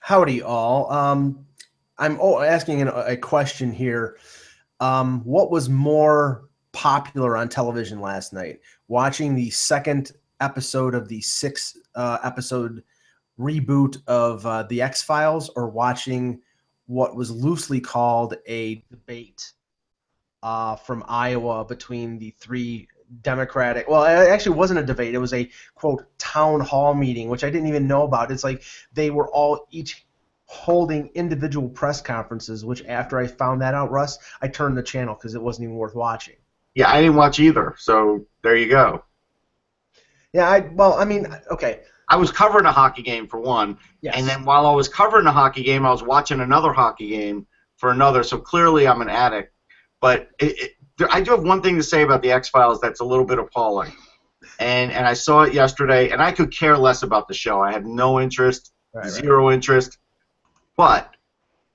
Howdy, all. I'm asking a question here. What was more popular on television last night? Watching the second episode of the six episode reboot of The X-Files, or watching what was loosely called a debate from Iowa between the three Democratic. Well, it actually wasn't a debate. It was a quote town hall meeting, which I didn't even know about. It's like they were all each holding individual press conferences. Which after I found that out, Russ, I turned the channel because it wasn't even worth watching. Yeah, I didn't watch either, so there you go. Yeah, okay. I was covering a hockey game for one, Yes. and then while I was covering the hockey game, I was watching another hockey game for another, so clearly I'm an addict. But I do have one thing to say about the X-Files that's a little bit appalling. And I saw it yesterday, and I could care less about the show. I have no interest, zero interest. But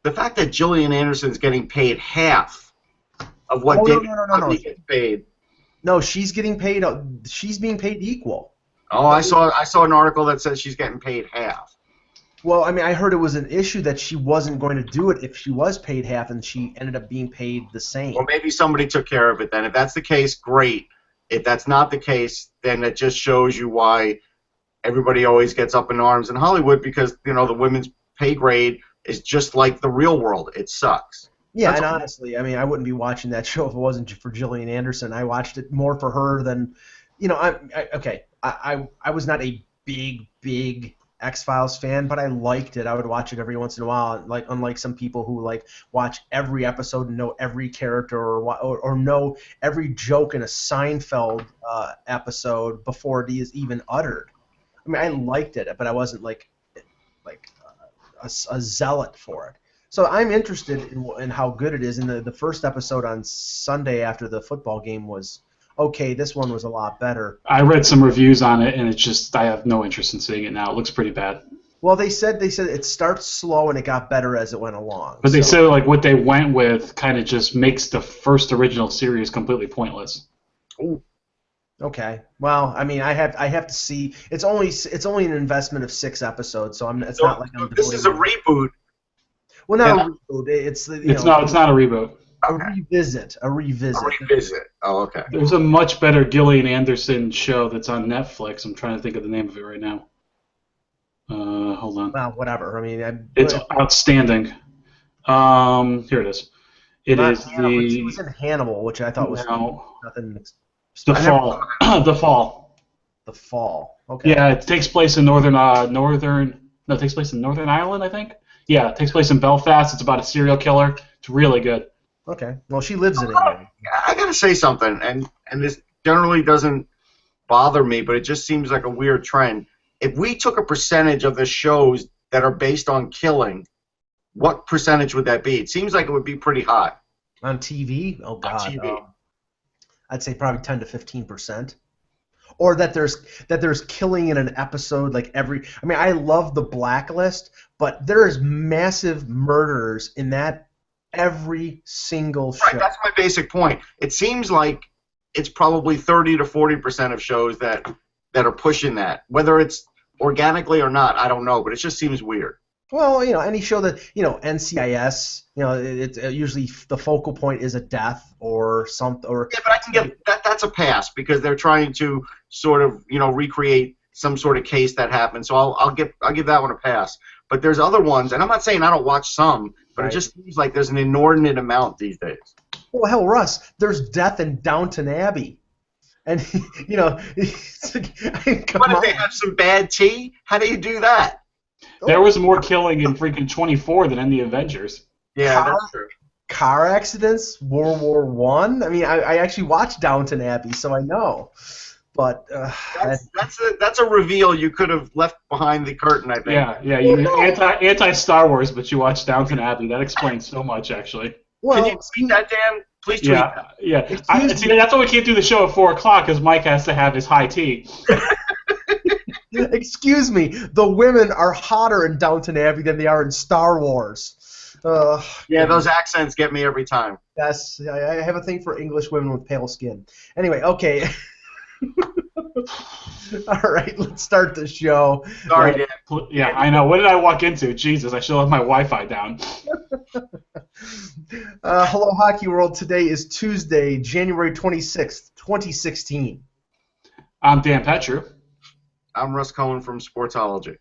the fact that Gillian Anderson's getting paid half of what David Duchovny gets paid. No, she's getting paid. She's being paid equal. Oh, I saw an article that says she's getting paid half. Well, I mean, I heard it was an issue that she wasn't going to do it if she was paid half, and she ended up being paid the same. Well, maybe somebody took care of it then. If that's the case, great. If that's not the case, then it just shows you why everybody always gets up in arms in Hollywood, because, you know, the women's pay grade is just like the real world. It sucks. Yeah, and honestly, I mean, I wouldn't be watching that show if it wasn't for Gillian Anderson. I watched it more for her than, you know, I was not a big X-Files fan, but I liked it. I would watch it every once in a while, like unlike some people who like watch every episode and know every character or know every joke in a Seinfeld episode before it is even uttered. I mean, I liked it, but I wasn't like a zealot for it. So I'm interested in how good it is. And the first episode on Sunday after the football game was okay. This one was a lot better. I read some reviews on it, and it's just I have no interest in seeing it now. It looks pretty bad. Well, they said it starts slow and it got better as it went along. But they said like what they went with kind of just makes the first original series completely pointless. Ooh. Okay. Well, I mean, I have to see. It's only an investment of 6 episodes, so not like I'm. This is a reboot. Well, not a reboot. It's not a reboot. A revisit. A revisit. Oh, okay. There's a much better Gillian Anderson show that's on Netflix. I'm trying to think of the name of it right now. Hold on. Well, whatever. I mean, it's outstanding. Here it is. She was in Hannibal, which I thought was nothing. The Fall. The Fall. The Fall. Okay. Yeah, it takes place in it takes place in Northern Ireland, I think. Yeah, it takes place in Belfast. It's about a serial killer. It's really good. Okay. Well, she lives in England. I gotta say something, and this generally doesn't bother me, but it just seems like a weird trend. If we took a percentage of the shows that are based on killing, what percentage would that be? It seems like it would be pretty high. On TV? Oh, God. On TV. I'd say probably 10 to 15%. Or that there's killing in an episode like every. I mean, I love The Blacklist, but there is massive murders in that every single show. Right, that's my basic point. It seems like it's probably 30 to 40% of shows that are pushing that. Whether it's organically or not, I don't know, but it just seems weird. Well, you know, any show that, you know, NCIS, you know, it's usually the focal point is a death or something. Or yeah, but I can get that's a pass because they're trying to sort of, you know, recreate some sort of case that happened. So I'll give that one a pass. But there's other ones, and I'm not saying I don't watch some, but It just seems like there's an inordinate amount these days. Well, hell, Russ, there's death in Downton Abbey. And, you know, what if they have some bad tea? How do you do that? There was more killing in freaking 24 than in the Avengers. Yeah, that's true. Car accidents, World War I. I mean, I actually watched Downton Abbey, so I know. But that's a reveal you could have left behind the curtain, I think. Yeah. You anti Star Wars, but you watched Downton Abbey. That explains so much, actually. Well, can you tweet that, Dan? Please tweet that. Yeah. See, that's why we can't do the show at 4 o'clock, because Mike has to have his high tea. Excuse me, the women are hotter in Downton Abbey than they are in Star Wars. Yeah, those accents get me every time. Yes, I have a thing for English women with pale skin. Anyway, okay. All right, let's start the show. Sorry, Dan. Yeah, I know. What did I walk into? Jesus, I should have my Wi-Fi down. Hello, Hockey World. Today is Tuesday, January 26th, 2016. I'm Dan Petru. I'm Russ Cohen from Sportsology.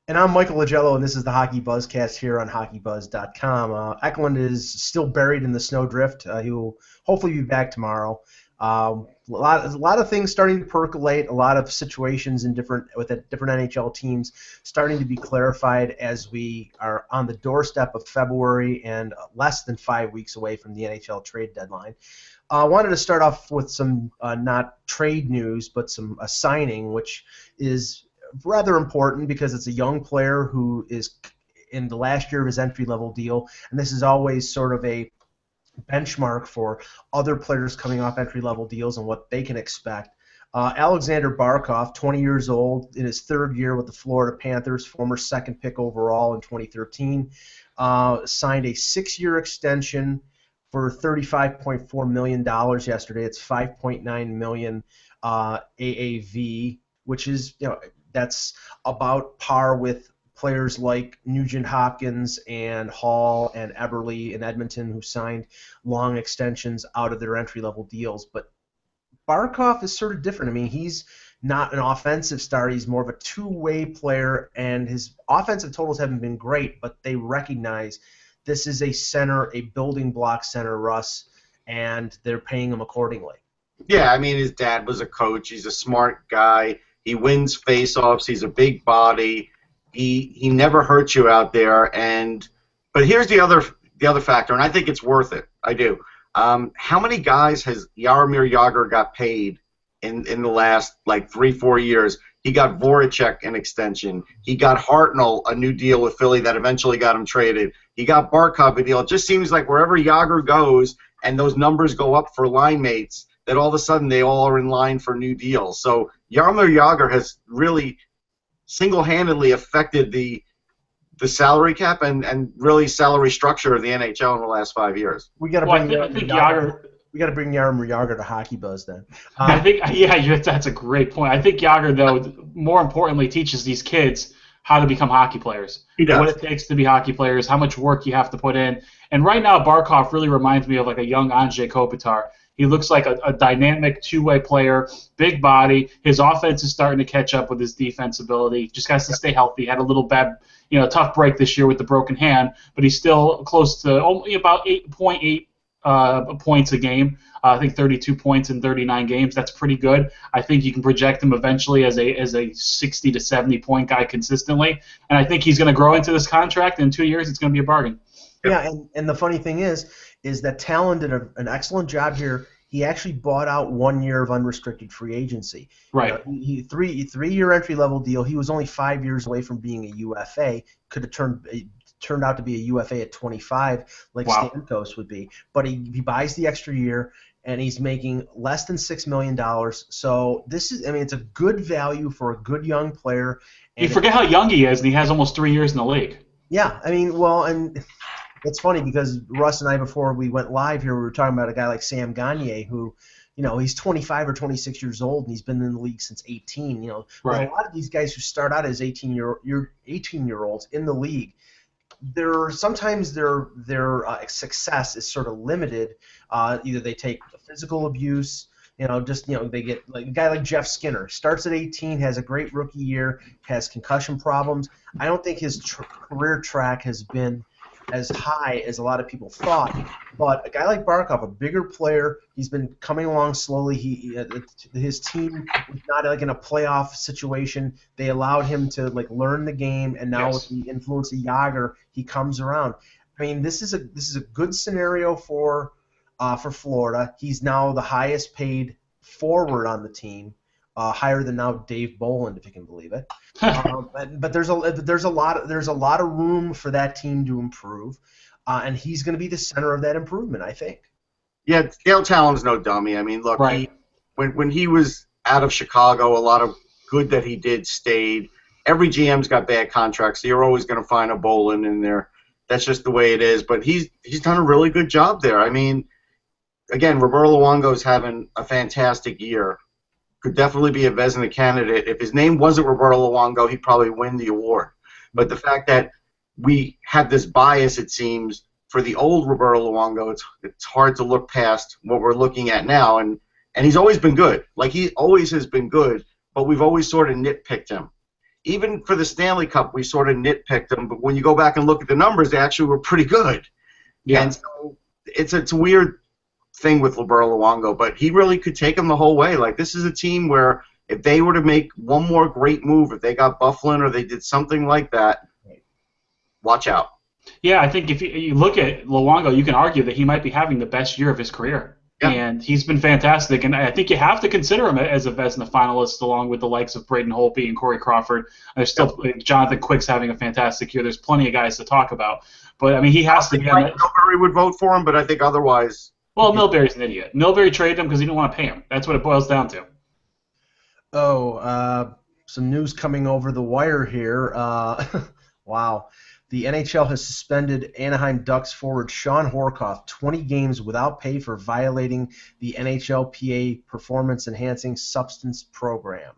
And I'm Michael Lagello, and this is the Hockey Buzzcast here on HockeyBuzz.com. Eklund is still buried in the snowdrift. He will hopefully be back tomorrow. A lot of things starting to percolate. A lot of situations in different NHL teams starting to be clarified as we are on the doorstep of February and less than 5 weeks away from the NHL trade deadline. I wanted to start off with some not trade news, but a signing, which is rather important because it's a young player who is in the last year of his entry-level deal, and this is always sort of a benchmark for other players coming off entry-level deals and what they can expect. Alexander Barkov, 20 years old, in his third year with the Florida Panthers, former second pick overall in 2013, signed a 6-year extension for $35.4 million yesterday. It's $5.9 million AAV, which is, that's about par with players like Nugent Hopkins and Hall and Eberle and Edmonton, who signed long extensions out of their entry-level deals. But Barkov is sort of different. I mean, he's not an offensive star. He's more of a two-way player, and his offensive totals haven't been great, but they recognize this is a center, a building block center, Russ, and they're paying him accordingly. Yeah, I mean, his dad was a coach. He's a smart guy. He wins face-offs. He's a big body. He never hurts you out there. But here's the other factor, and I think it's worth it. I do. How many guys has Jaromir Jagr got paid in the last 3-4 years? He got Voracek an extension. He got Hartnell a new deal with Philly that eventually got him traded. He got Barkov a deal. It just seems like wherever Jagr goes and those numbers go up for line mates, that all of a sudden they all are in line for new deals. So Jaromir Jagr has really single-handedly affected the salary cap and really salary structure of the NHL in the last 5 years. We got to bring Jaromir Jagr to Hockey Buzz then. I think, that's a great point. I think Jagr, though, more importantly, teaches these kids how to become hockey players. He does. What it takes to be hockey players, how much work you have to put in. And right now, Barkov really reminds me of like a young Anze Kopitar. He looks like a dynamic two-way player, big body. His offense is starting to catch up with his defense ability. Just has to stay healthy. Had a little bad, tough break this year with the broken hand, but he's still close to only about 8.8 points a game. I think 32 points in 39 games. That's pretty good. I think you can project him eventually as a 60 to 70 point guy consistently, and I think he's going to grow into this contract. In 2 years, it's going to be a bargain. Yeah, and the funny thing is that Tallon did an excellent job here. He actually bought out 1 year of unrestricted free agency. Right. He three-year entry-level deal. He was only 5 years away from being a UFA. Could have turned out to be a UFA at 25, like Wow. Stamkos would be. But he buys the extra year, and he's making less than $6 million. So it's a good value for a good young player. You forget how young he is, and he has almost 3 years in the league. Yeah, and it's funny because Russ and I, before we went live here, we were talking about a guy like Sam Gagner who, he's 25 or 26 years old and he's been in the league since 18. Right. A lot of these guys who start out as 18-year-olds in the league, sometimes their success is sort of limited. Either they take physical abuse. They get like a guy like Jeff Skinner starts at 18, has a great rookie year, has concussion problems. I don't think his career track has been as high as a lot of people thought. But a guy like Barkov, a bigger player, he's been coming along slowly. His team was not like in a playoff situation. They allowed him to learn the game, and now with the influence of Jagr, he comes around. I mean, this is a good scenario for Florida. He's now the highest paid forward on the team, higher than now Dave Boland, if you can believe it. But there's a lot of room for that team to improve, and he's going to be the center of that improvement, I think. Yeah, Dale Tallon's no dummy. I mean, look, right. when he was out of Chicago, a lot of good that he did stayed. Every GM's got bad contracts, so you're always going to find a Boland in there. That's just the way it is. But he's done a really good job there. I mean, again, Roberto Luongo's having a fantastic year. could definitely be a Vezina candidate. If his name wasn't Roberto Luongo, he'd probably win the award. But the fact that we have this bias, it seems, for the old Roberto Luongo, it's hard to look past what we're looking at now. And he's always been good. Like, he always has been good, but we've always sort of nitpicked him. Even for the Stanley Cup, we sort of nitpicked him, but when you go back and look at the numbers, they actually were pretty good. Yeah. And so it's a weird thing with Roberto Luongo, but he really could take him the whole way. Like, this is a team where if they were to make one more great move, if they got Bufflin or they did something like that, watch out. Yeah, I think if you look at Luongo, you can argue that he might be having the best year of his career. Yeah. And he's been fantastic, and I think you have to consider him as a Vezina finalist along with the likes of Braden Holtby and Corey Crawford. There's still Jonathan Quick's having a fantastic year. There's plenty of guys to talk about. But, I mean, he has to be on that. Milbury would vote for him, but I think otherwise. Well, Milbury's an idiot. Milbury traded him because he didn't want to pay him. That's what it boils down to. Some news coming over the wire here. Wow. The NHL has suspended Anaheim Ducks forward Sean Horcoff 20 games without pay for violating the NHLPA Performance-Enhancing Substance Program.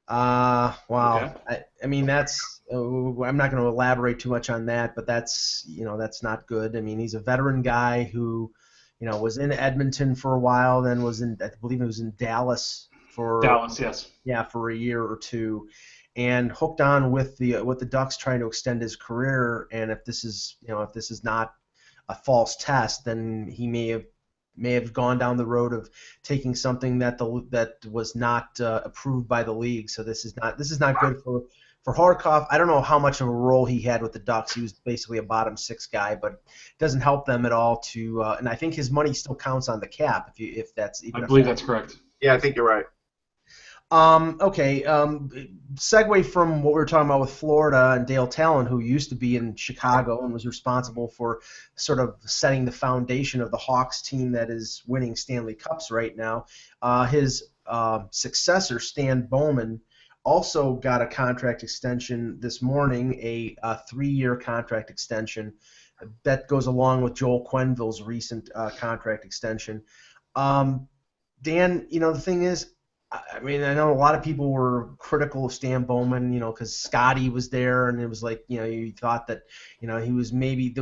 Wow. Okay. I mean, that's I'm not going to elaborate too much on that, but that's not good. I mean, he's a veteran guy who, was in Edmonton for a while, then I believe it was in Dallas for yes. Yeah, for a year or two, and hooked on with the Ducks trying to extend his career. And if this is not a false test, then he may have gone down the road of taking something that was not approved by the league. So this is not good for Horcoff. I don't know how much of a role he had with the Ducks. He was basically a bottom six guy, but it doesn't help them at all to. And I think his money still counts on the cap. If that's even. I believe that's correct. Yeah, I think you're right. Okay. Segue from what we were talking about with Florida and Dale Tallon, who used to be in Chicago and was responsible for sort of setting the foundation of the Hawks team that is winning Stanley Cups right now. His successor, Stan Bowman, also got a contract extension this morning, a 3-year contract extension that goes along with Joel Quenneville's recent contract extension. Dan, the thing is, I mean, I know a lot of people were critical of Stan Bowman, because Scotty was there, and it was like, you thought that, he was maybe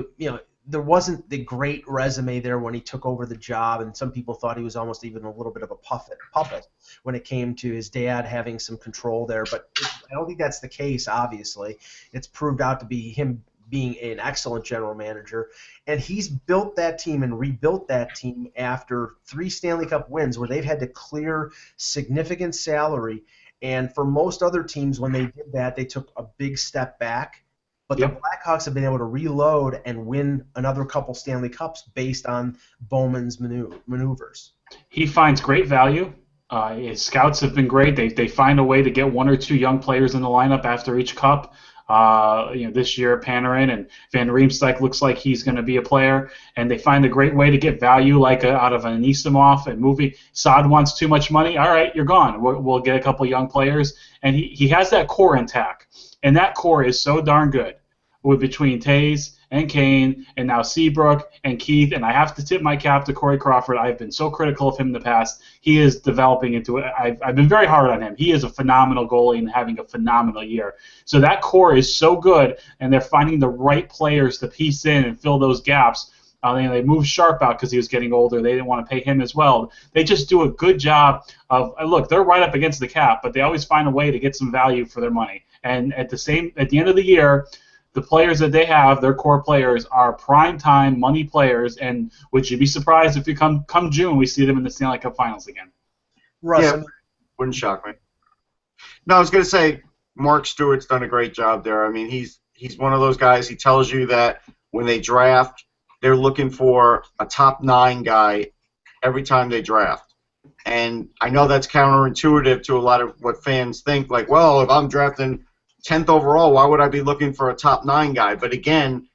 there wasn't the great resume there when he took over the job, and some people thought he was almost even a little bit of a puppet when it came to his dad having some control there. But I don't think that's the case. Obviously, it's proved out to be him being an excellent general manager, and he's built that team and rebuilt that team after 3 Stanley Cup wins where they've had to clear significant salary. And for most other teams, when they did that, they took a big step back. But the Blackhawks have been able to reload and win another couple Stanley Cups based on Bowman's maneuvers. He finds great value. His scouts have been great. They find a way to get 1 or 2 young players in the lineup after each cup. This year Panarin and Van Riemsdyk looks like he's going to be a player, and they find a great way to get value like out of an Anisimov and movie. Saad wants too much money. All right, you're gone. We'll get a couple young players, and he has that core intact, and that core is so darn good with between Taves and Kane and now Seabrook and Keith, and I have to tip my cap to Corey Crawford. I've been so critical of him in the past. He is developing into it. I've been very hard on him. He is a phenomenal goalie and having a phenomenal year. So that core is so good, and they're finding the right players to piece in and fill those gaps. They moved Sharp out because he was getting older. They didn't want to pay him as well. They just do a good job of look. They're right up against the cap, but they always find a way to get some value for their money. And at the end of the year, the players that they have, their core players, are prime-time money players, and would you be surprised if you come June we see them in the Stanley Cup Finals again? Russ, yeah, wouldn't shock me. No, I was going to say Mark Stewart's done a great job there. I mean, he's one of those guys. He tells you that when they draft, they're looking for a top 9 guy every time they draft. And I know that's counterintuitive to a lot of what fans think, like, well, if I'm drafting 10th overall, why would I be looking for a top 9 guy? But again,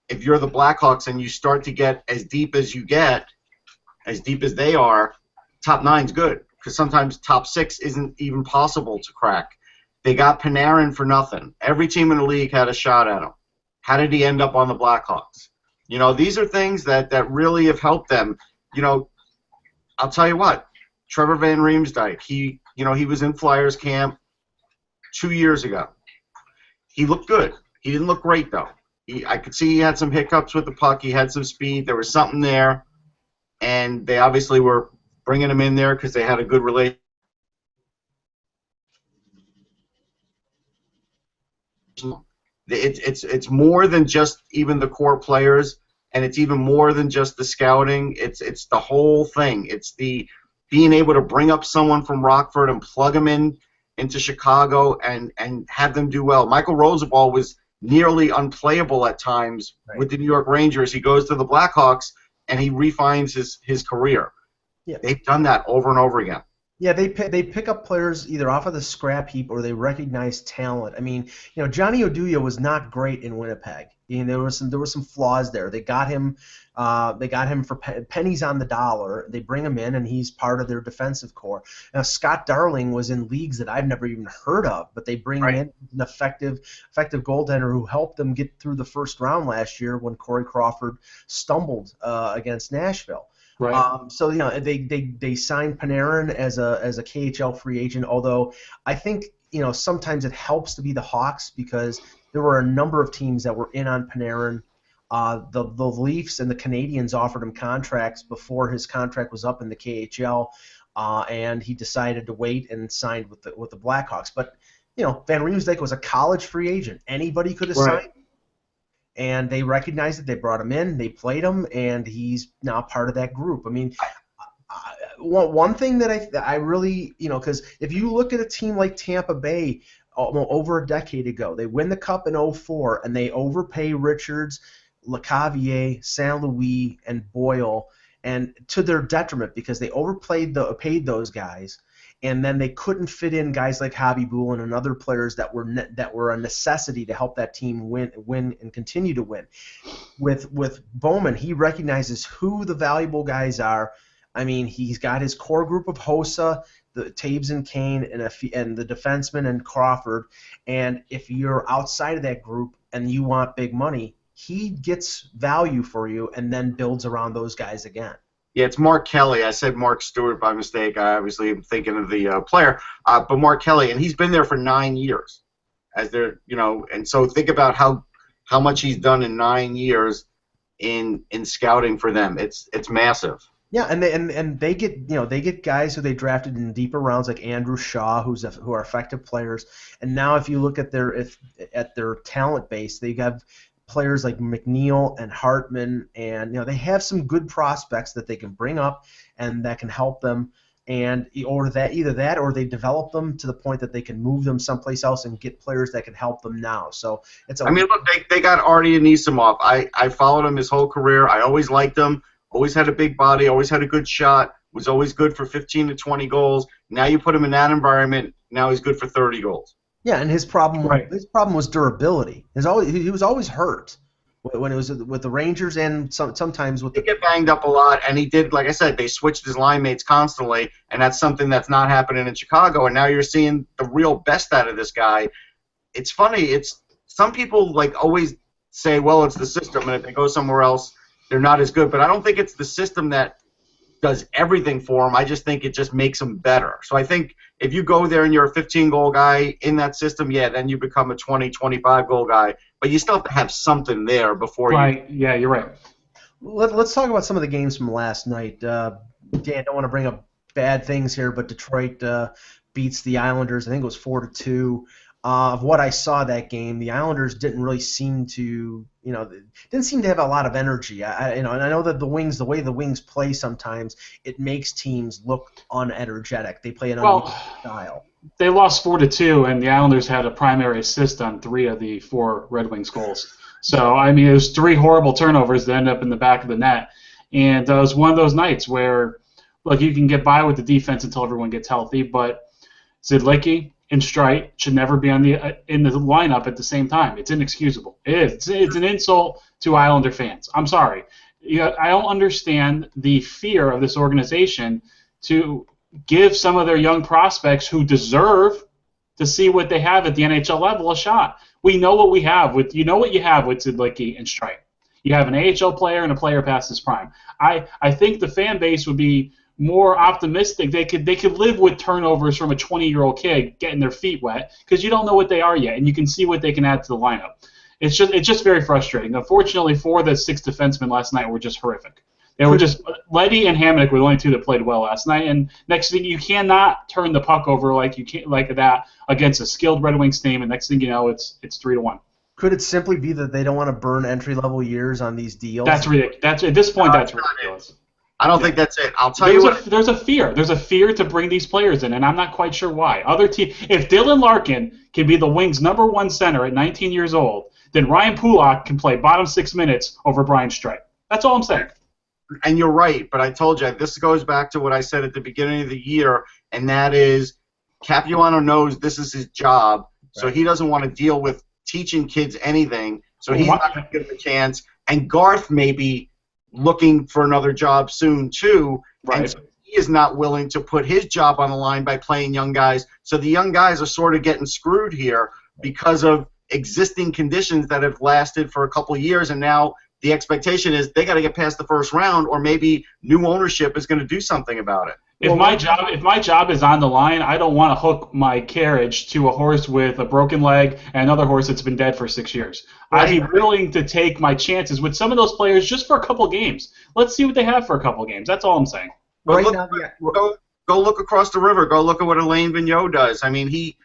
if you're the Blackhawks and you start to get as deep as you get, as deep as they are, top 9's good, because sometimes top 6 isn't even possible to crack. They got Panarin for nothing. Every team in the league had a shot at him. How did he end up on the Blackhawks? These are things that really have helped them. I'll tell you what, Trevor Van Riemsdyk. He was in Flyers camp 2 years ago. He looked good. He didn't look great though. I could see he had some hiccups with the puck. He had some speed. There was something there, and they obviously were bringing him in there because they had a good relationship. It's more than just even the core players, and it's even more than just the scouting. It's the whole thing. It's the being able to bring up someone from Rockford and plug them into Chicago and have them do well. Michael Roosevelt was nearly unplayable at times with the New York Rangers. He goes to the Blackhawks and he refines his career. Yeah. They've done that over and over again. Yeah, they pick up players either off of the scrap heap or they recognize talent. I mean, Johnny Oduya was not great in Winnipeg. There were some flaws there. They got him for pennies on the dollar. They bring him in, and he's part of their defensive core. Now, Scott Darling was in leagues that I've never even heard of, but they bring him in, an effective goaltender who helped them get through the first round last year when Corey Crawford stumbled against Nashville. Right. So they signed Panarin as a KHL free agent. Although I think sometimes it helps to be the Hawks because there were a number of teams that were in on Panarin. The Leafs and the Canadiens offered him contracts before his contract was up in the KHL, and he decided to wait and signed with the Blackhawks. But Van Riemsdyk was a college free agent. Anybody could have signed him. And they recognized it. They brought him in. They played him, and he's now part of that group. I mean, one thing that I really, because if you look at a team like Tampa Bay over a decade ago, they win the Cup in 2004, and they overpay Richards, LeCavier, Saint Louis, and Boyle, and to their detriment because they paid those guys. And then they couldn't fit in guys like Hobby Boulin and other players that were a necessity to help that team win and continue to win. With Bowman, he recognizes who the valuable guys are. I mean, he's got his core group of Hossa, the Taves and Kane, and the defenseman and Crawford. And if you're outside of that group and you want big money, he gets value for you and then builds around those guys again. Yeah, it's Mark Kelly. I said Mark Stewart by mistake. I obviously am thinking of the player, but Mark Kelly, and he's been there for 9 years, and so think about how much he's done in 9 years in scouting for them. It's massive. Yeah, and they get guys who they drafted in deeper rounds like Andrew Shaw, who are effective players, and now if you look at their talent base, they have players like McNeil and Hartman, and they have some good prospects that they can bring up and that can help them, or they develop them to the point that they can move them someplace else and get players that can help them now. So look, they got Artie Anisimov. I followed him his whole career. I always liked him. Always had a big body. Always had a good shot. Was always good for 15 to 20 goals. Now you put him in that environment. Now he's good for 30 goals. Yeah, and his problem was durability. He was always hurt when it was with the Rangers and sometimes with he get banged up a lot, and he did, like I said, they switched his line mates constantly, and that's something that's not happening in Chicago, and now you're seeing the real best out of this guy. It's funny, some people always say, well, it's the system, and if they go somewhere else, they're not as good, but I don't think it's the system that does everything for them. I just think it just makes them better. So I think if you go there and you're a 15-goal guy in that system, then you become a 20, 25-goal guy. But you still have to have something there before you... Right, yeah, you're right. Let's talk about some of the games from last night. Dan, don't want to bring up bad things here, but Detroit beats the Islanders. I think it was 4-2. Of what I saw that game, the Islanders didn't really seem to, have a lot of energy. And I know that the way the Wings play sometimes, it makes teams look unenergetic. They play an unusual style. They lost 4-2, and the Islanders had a primary assist on 3 of the 4 Red Wings goals. So, I mean, it was 3 horrible turnovers that ended up in the back of the net. And it was one of those nights where, look, you can get by with the defense until everyone gets healthy, but Zidlicki and Streit should never be in the lineup at the same time. It's inexcusable. It's an insult to Islander fans. I'm sorry. I don't understand the fear of this organization to give some of their young prospects who deserve to see what they have at the NHL level a shot. We know what we have with what you have with Zidlicki and Streit. You have an AHL player and a player past his prime. I think the fan base would be more optimistic. They could live with turnovers from a 20-year-old kid getting their feet wet because you don't know what they are yet, and you can see what they can add to the lineup. It's just very frustrating. Unfortunately, 4 of the 6 defensemen last night were just horrific. They were just Leddy and Hamonic were the only 2 that played well last night. And next thing, you cannot turn the puck over like that against a skilled Red Wings team. And next thing you know, it's 3-1. Could it simply be that they don't want to burn entry-level years on these deals? That's ridiculous. At this point, that's ridiculous. I don't think that's it. I'll tell you what. There's a fear. There's a fear to bring these players in, and I'm not quite sure why. If Dylan Larkin can be the Wings' #1 center at 19 years old, then Ryan Pulock can play bottom 6 minutes over Brian Strike. That's all I'm saying. And you're right, but I told you, this goes back to what I said at the beginning of the year, and that is Capuano knows this is his job, so he doesn't want to deal with teaching kids anything, so he's not going to give them a chance. And Garth may be looking for another job soon, too, and so he is not willing to put his job on the line by playing young guys. So the young guys are sort of getting screwed here because of existing conditions that have lasted for a couple of years, and now the expectation is they got to get past the first round, or maybe new ownership is going to do something about it. If my job is on the line, I don't want to hook my carriage to a horse with a broken leg and another horse that's been dead for 6 years. I'd be willing to take my chances with some of those players just for a couple games. Let's see what they have for a couple games. That's all I'm saying. Go look across the river. Go look at what Alain Vigneault does. I mean, he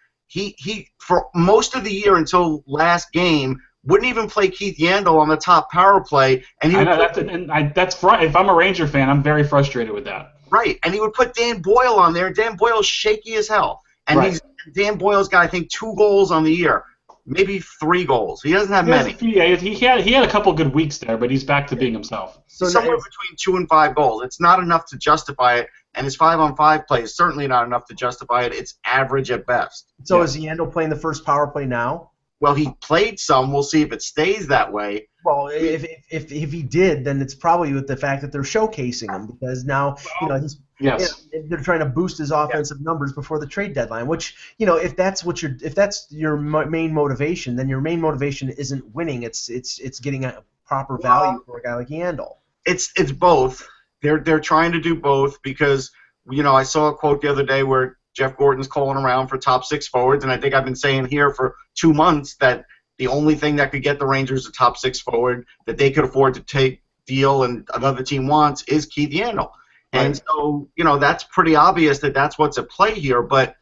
for most of the year until last game wouldn't even play Keith Yandel on the top power play, and that's if I'm a Ranger fan, I'm very frustrated with that. Right, and he would put Dan Boyle on there, and Dan Boyle's shaky as hell. And Dan Boyle's got, I think, 2 goals on the year, maybe 3 goals. He doesn't have many. He had a couple good weeks there, but he's back to being himself. So somewhere between 2 and 5 goals. It's not enough to justify it, and his 5-on-5 play is certainly not enough to justify it. It's average at best. So is Yandel playing the first power play now? Well, he played some. We'll see if it stays that way. Well, if he did, then it's probably with the fact that they're showcasing him, because now they're trying to boost his offensive numbers before the trade deadline. Which, if that's your main motivation, then your main motivation isn't winning. It's getting a proper value for a guy like Yandel. It's both. They're trying to do both because I saw a quote the other day where Jeff Gordon's calling around for top 6 forwards, and I think I've been saying here for 2 months that the only thing that could get the Rangers a top 6 forward that they could afford to take deal and another team wants is Keith Yandel. And so, that's pretty obvious that that's what's at play here. But,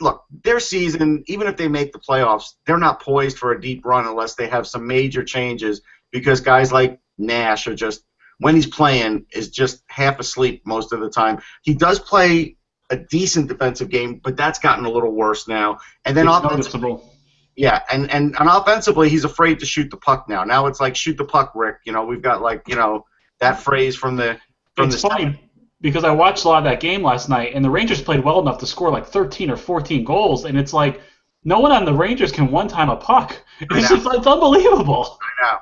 look, their season, even if they make the playoffs, they're not poised for a deep run unless they have some major changes because guys like Nash are just, when he's playing, is just half asleep most of the time. He does play a decent defensive game, but that's gotten a little worse now. And then offensively, and offensively, he's afraid to shoot the puck now. Now it's like shoot the puck, Rick. We've got that phrase from the. It's funny because I watched a lot of that game last night, and the Rangers played well enough to score like 13 or 14 goals, and it's like no one on the Rangers can one-time a puck. It's unbelievable. I know.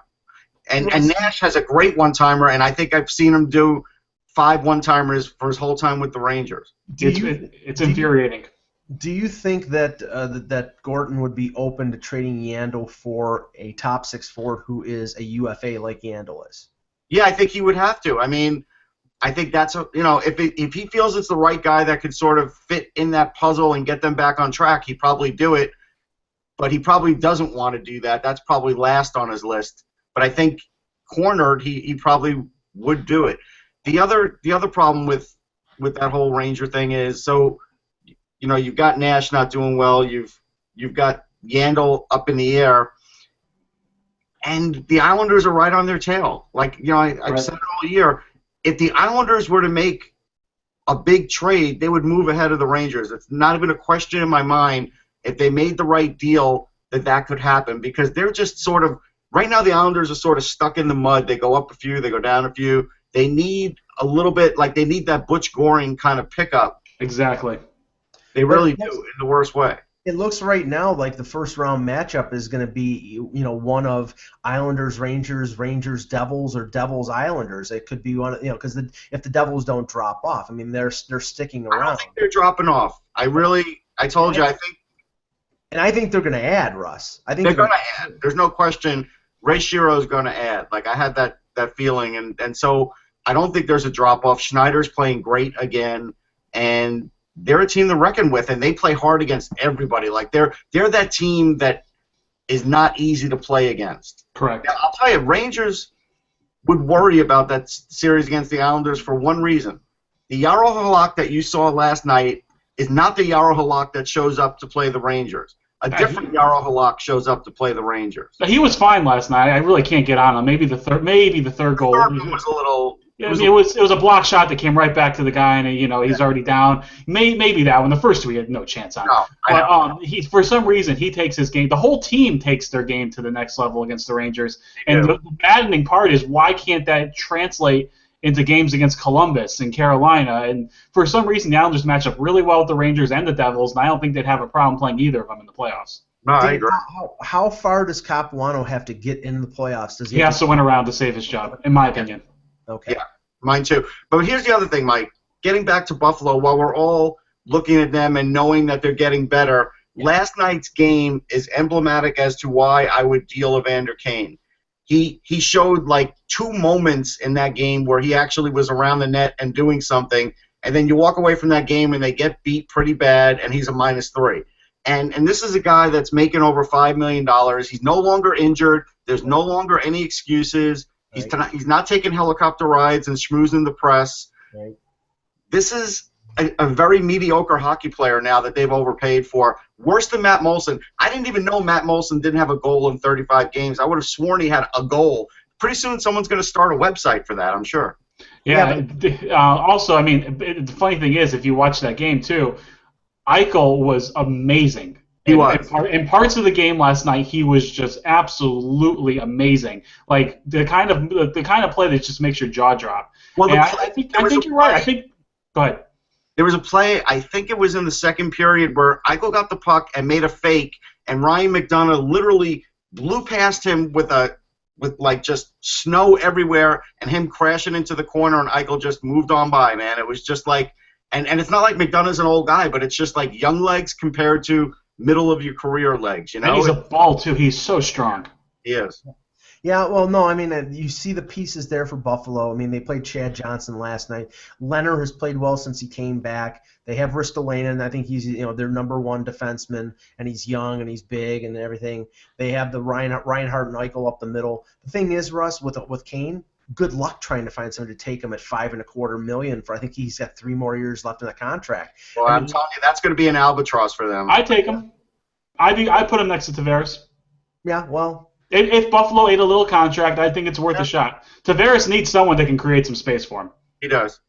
And Nash has a great one-timer, and I think I've seen him do 5 one-timers for his whole time with the Rangers. It's infuriating. Do you think that that Gorton would be open to trading Yandel for a top 6 forward who is a UFA like Yandel is? Yeah, I think he would have to. I mean, I think that's if he feels it's the right guy that could sort of fit in that puzzle and get them back on track, he'd probably do it. But he probably doesn't want to do that. That's probably last on his list. But I think cornered, he probably would do it. The other problem with that whole Ranger thing is you've got Nash not doing well. You've got Yandel up in the air, and the Islanders are right on their tail. I've said it all year. If the Islanders were to make a big trade, they would move ahead of the Rangers. It's not even a question in my mind. If they made the right deal, that could happen because they're just sort of right now. The Islanders are sort of stuck in the mud. They go up a few, they go down a few. They need a little bit, they need that Butch Goring kind of pickup. Exactly. They really do in the worst way. It looks right now like the first round matchup is going to be, one of Islanders, Rangers, Rangers, Devils, or Devils, Islanders. It could be one, because if the Devils don't drop off, I mean, they're sticking around. I don't think they're dropping off. I told you, I think. And I think they're going to add, Russ. I think they're going to add. There's no question. Ray Shiro's going to add. I had that feeling, and so I don't think there's a drop-off. Schneider's playing great again, and they're a team to reckon with, and they play hard against everybody. Like, they're that team that is not easy to play against. Correct. Now, I'll tell you, Rangers would worry about that series against the Islanders for one reason. The Jaro Halak that you saw last night is not the Jaro Halak that shows up to play the Rangers. A different Jaro Halak shows up to play the Rangers. He was fine last night. I really can't get on him. Maybe the third goal. The third one was a little. Yeah, it was a block shot that came right back to the guy, and he's already down. Maybe that one. The first two he had no chance on. No, but for some reason he takes his game. The whole team takes their game to the next level against the Rangers. And the maddening part is, why can't that translate into games against Columbus and Carolina? And for some reason the Islanders match up really well with the Rangers and the Devils, and I don't think they'd have a problem playing either of them in the playoffs. No, I agree. How far does Capuano have to get in the playoffs? He has to win a round to save his job, in my opinion. Okay. Yeah, mine too. But here's the other thing, Mike. Getting back to Buffalo, while we're all looking at them and knowing that they're getting better, last night's game is emblematic as to why I would deal Evander Kane. He showed like 2 moments in that game where he actually was around the net and doing something, and then you walk away from that game and they get beat pretty bad, and he's a -3. And this is a guy that's making over $5 million. He's no longer injured. There's no longer any excuses. Right. He's not taking helicopter rides and schmoozing the press. Right. This is a very mediocre hockey player now that they've overpaid for. Worse than Matt Moulson. I didn't even know Matt Moulson didn't have a goal in 35 games. I would have sworn he had a goal. Pretty soon someone's going to start a website for that, I'm sure. Yeah. Also, I mean, the funny thing is, if you watch that game too, Eichel was amazing. He was. In parts of the game last night, he was just absolutely amazing. Like the kind of play that just makes your jaw drop. Well, I think you're right. Go ahead. There was a play, I think it was in the second period, where Eichel got the puck and made a fake, and Ryan McDonough literally blew past him with like just snow everywhere, and him crashing into the corner, and Eichel just moved on by, man. It was just like, and it's not like McDonough's an old guy, but it's just like young legs compared to middle of your career legs, you know? And he's a ball too. He's so strong. He is. Yeah, well, no, I mean, you see the pieces there for Buffalo. I mean, they played Chad Johnson last night. Leonard has played well since he came back. They have Ristolainen. I think he's, their number 1 defenseman, and he's young and he's big and everything. They have the Reinhart and Eichel up the middle. The thing is, Russ, with Kane, good luck trying to find someone to take him at $5.25 million for. I think he's got 3 more years left in the contract. Well, I'm telling you, that's going to be an albatross for them. I take him. I put him next to Tavares. Yeah, well. If Buffalo ate a little contract, I think it's worth a shot. Tavares needs someone that can create some space for him. He does.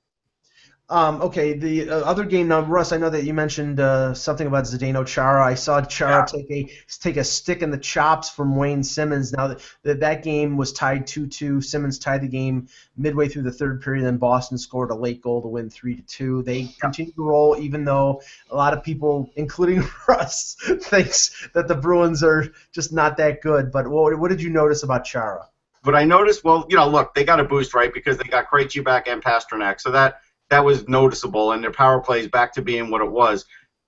Okay, the other game now, Russ. I know that you mentioned something about Zdeno Chara. I saw Chara take a stick in the chops from Wayne Simmons. Now that game was tied 2-2. Simmons tied the game midway through the third period. Then Boston scored a late goal to win 3-2. They continue to roll, even though a lot of people, including Russ, thinks that the Bruins are just not that good. But what did you notice about Chara? What I noticed, well, look, they got a boost, right, because they got Krejci back and Pasternak, so that was noticeable, and their power play is back to being what it was.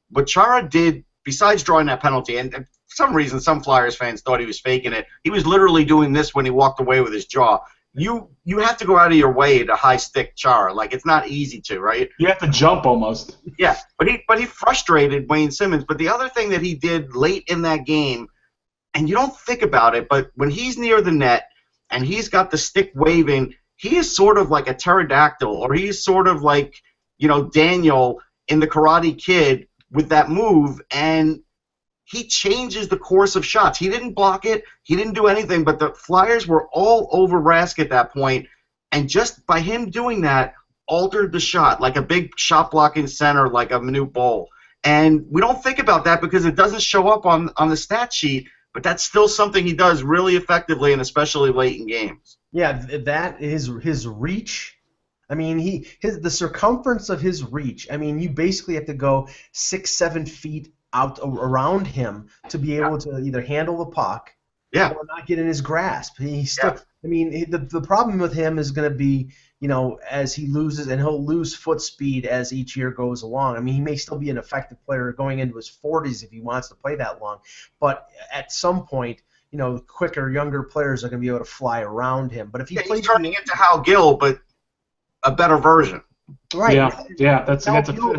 What Chara did, besides drawing that penalty, and for some reason some Flyers fans thought he was faking it, he was literally doing this when he walked away with his jaw. You have to go out of your way to high stick Chara. Like, it's not easy to, right? You have to jump almost. Yeah, but he frustrated Wayne Simmons. But the other thing that he did late in that game, and you don't think about it, but when he's near the net and he's got the stick waving, he is sort of like a pterodactyl, or he's sort of like, Daniel in the Karate Kid with that move, and he changes the course of shots. He didn't block it. He didn't do anything, but the Flyers were all over Rask at that point, and just by him doing that, altered the shot, like a big shot-blocking center, like a Manute Bol. And we don't think about that because it doesn't show up on the stat sheet, but that's still something he does really effectively, and especially late in games. Yeah, that is his reach. I mean, the circumference of his reach. I mean, you basically have to go 6-7 feet out around him to be able to either handle the puck or not get in his grasp. He's still. I mean, the problem with him is going to be, as he loses, and he'll lose foot speed as each year goes along. I mean, he may still be an effective player going into his 40s if he wants to play that long, but at some point, quicker, younger players are going to be able to fly around him. But if he plays, he's turning into Hal Gill, but a better version. Right. Yeah, that's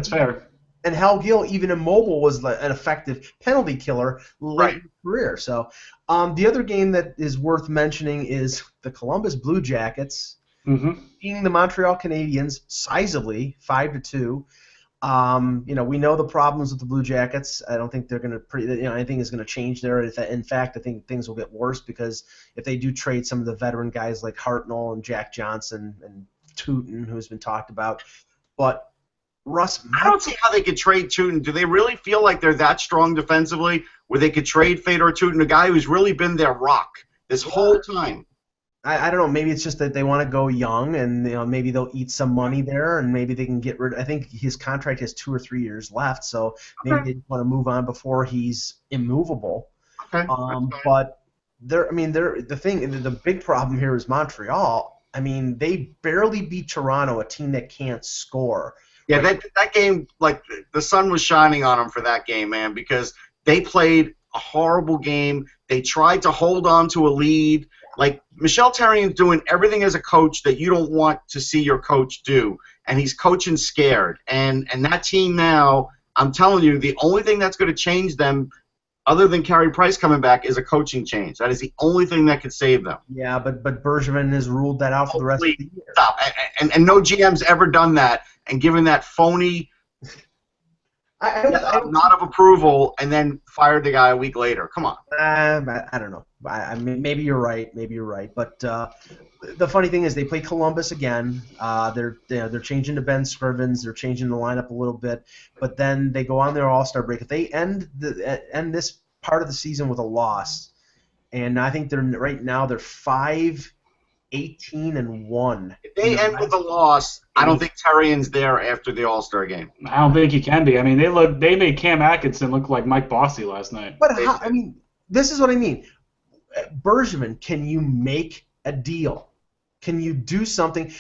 fair. And Hal Gill, even immobile, was an effective penalty killer late in his career. So the other game that is worth mentioning is the Columbus Blue Jackets beating the Montreal Canadiens sizably, 5-2. We know the problems with the Blue Jackets. I don't think they're going to anything is going to change there. In fact, I think things will get worse because if they do trade some of the veteran guys like Hartnell and Jack Johnson and Tootin, who's been talked about, but Russ, I don't see how they could trade Tootin. Do they really feel like they're that strong defensively where they could trade Fedor Tootin, a guy who's really been their rock this whole time? I don't know. Maybe it's just that they want to go young, and maybe they'll eat some money there, and maybe they can get rid. I think his contract has 2 or 3 years left, so maybe they want to move on before he's immovable. Okay. But the big problem here is Montreal. I mean, they barely beat Toronto, a team that can't score. Yeah, that game, like, the sun was shining on them for that game, man, because they played a horrible game. They tried to hold on to a lead. Like, Michel Therrien's doing everything as a coach that you don't want to see your coach do, and he's coaching scared. And that team now, I'm telling you, the only thing that's going to change them, other than Carey Price coming back, is a coaching change. That is the only thing that could save them. Yeah, but Bergevin has ruled that out for the rest of the year. Stop. And no GM's ever done that and given that phony nod of approval and then fired the guy a week later. Come on. I don't know. I mean, maybe you're right. But the funny thing is, they play Columbus again. They're changing to Ben Scrivens. They're changing the lineup a little bit. But then they go on their All-Star break. If they end this part of the season with a loss, and I think they're 5-18-1. If they end with a loss, I don't think Therrien's there after the All-Star game. I don't think he can be. I mean, they made Cam Atkinson look like Mike Bossy last night. But this is what I mean. Bergevin, can you make a deal? Can you do something?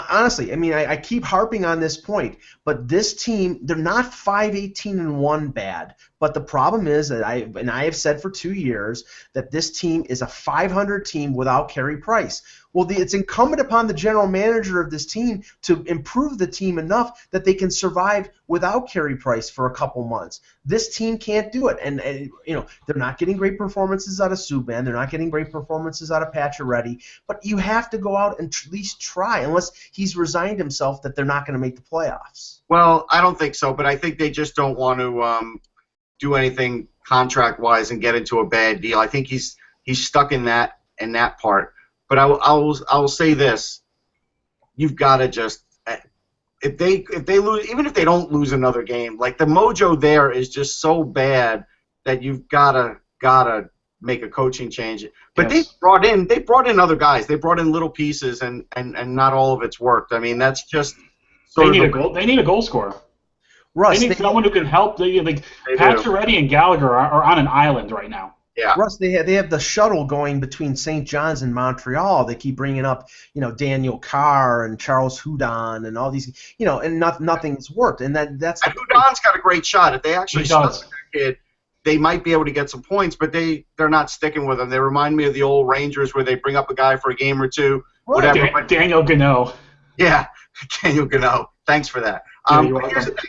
Honestly, I mean, I keep harping on this point, but this team, they're not 5-18-1 bad. But the problem is that I have said for 2 years that this team is a 500 team without Carey Price. Well, it's incumbent upon the general manager of this team to improve the team enough that they can survive without Carey Price for a couple months. This team can't do it, and they're not getting great performances out of Subban. They're not getting great performances out of Pacioretty. But you have to go out and at least try, unless he's resigned himself that they're not going to make the playoffs. Well, I don't think so, but I think they just don't want to do anything contract-wise and get into a bad deal. I think he's stuck in that part. But I will say this: you've got to just if they lose, even if they don't lose another game, like the mojo there is just so bad that you've gotta make a coaching change. But yes. they brought in other guys. They brought in little pieces, and not all of it's worked. I mean, that's just they need a goal scorer. Russ, they need someone who can help. Pacioretty and Gallagher are on an island right now. Yeah. Russ, they have the shuttle going between St. John's and Montreal. They keep bringing up, Daniel Carr and Charles Hudon and all these, and nothing's worked. And that's. And Hudon's got a great shot. If they actually stuck with that kid, they might be able to get some points. But they're not sticking with him. They remind me of the old Rangers where they bring up a guy for a game or two, whatever. Daniel Gano. Yeah, Daniel Gano. Thanks for that. Here's the thing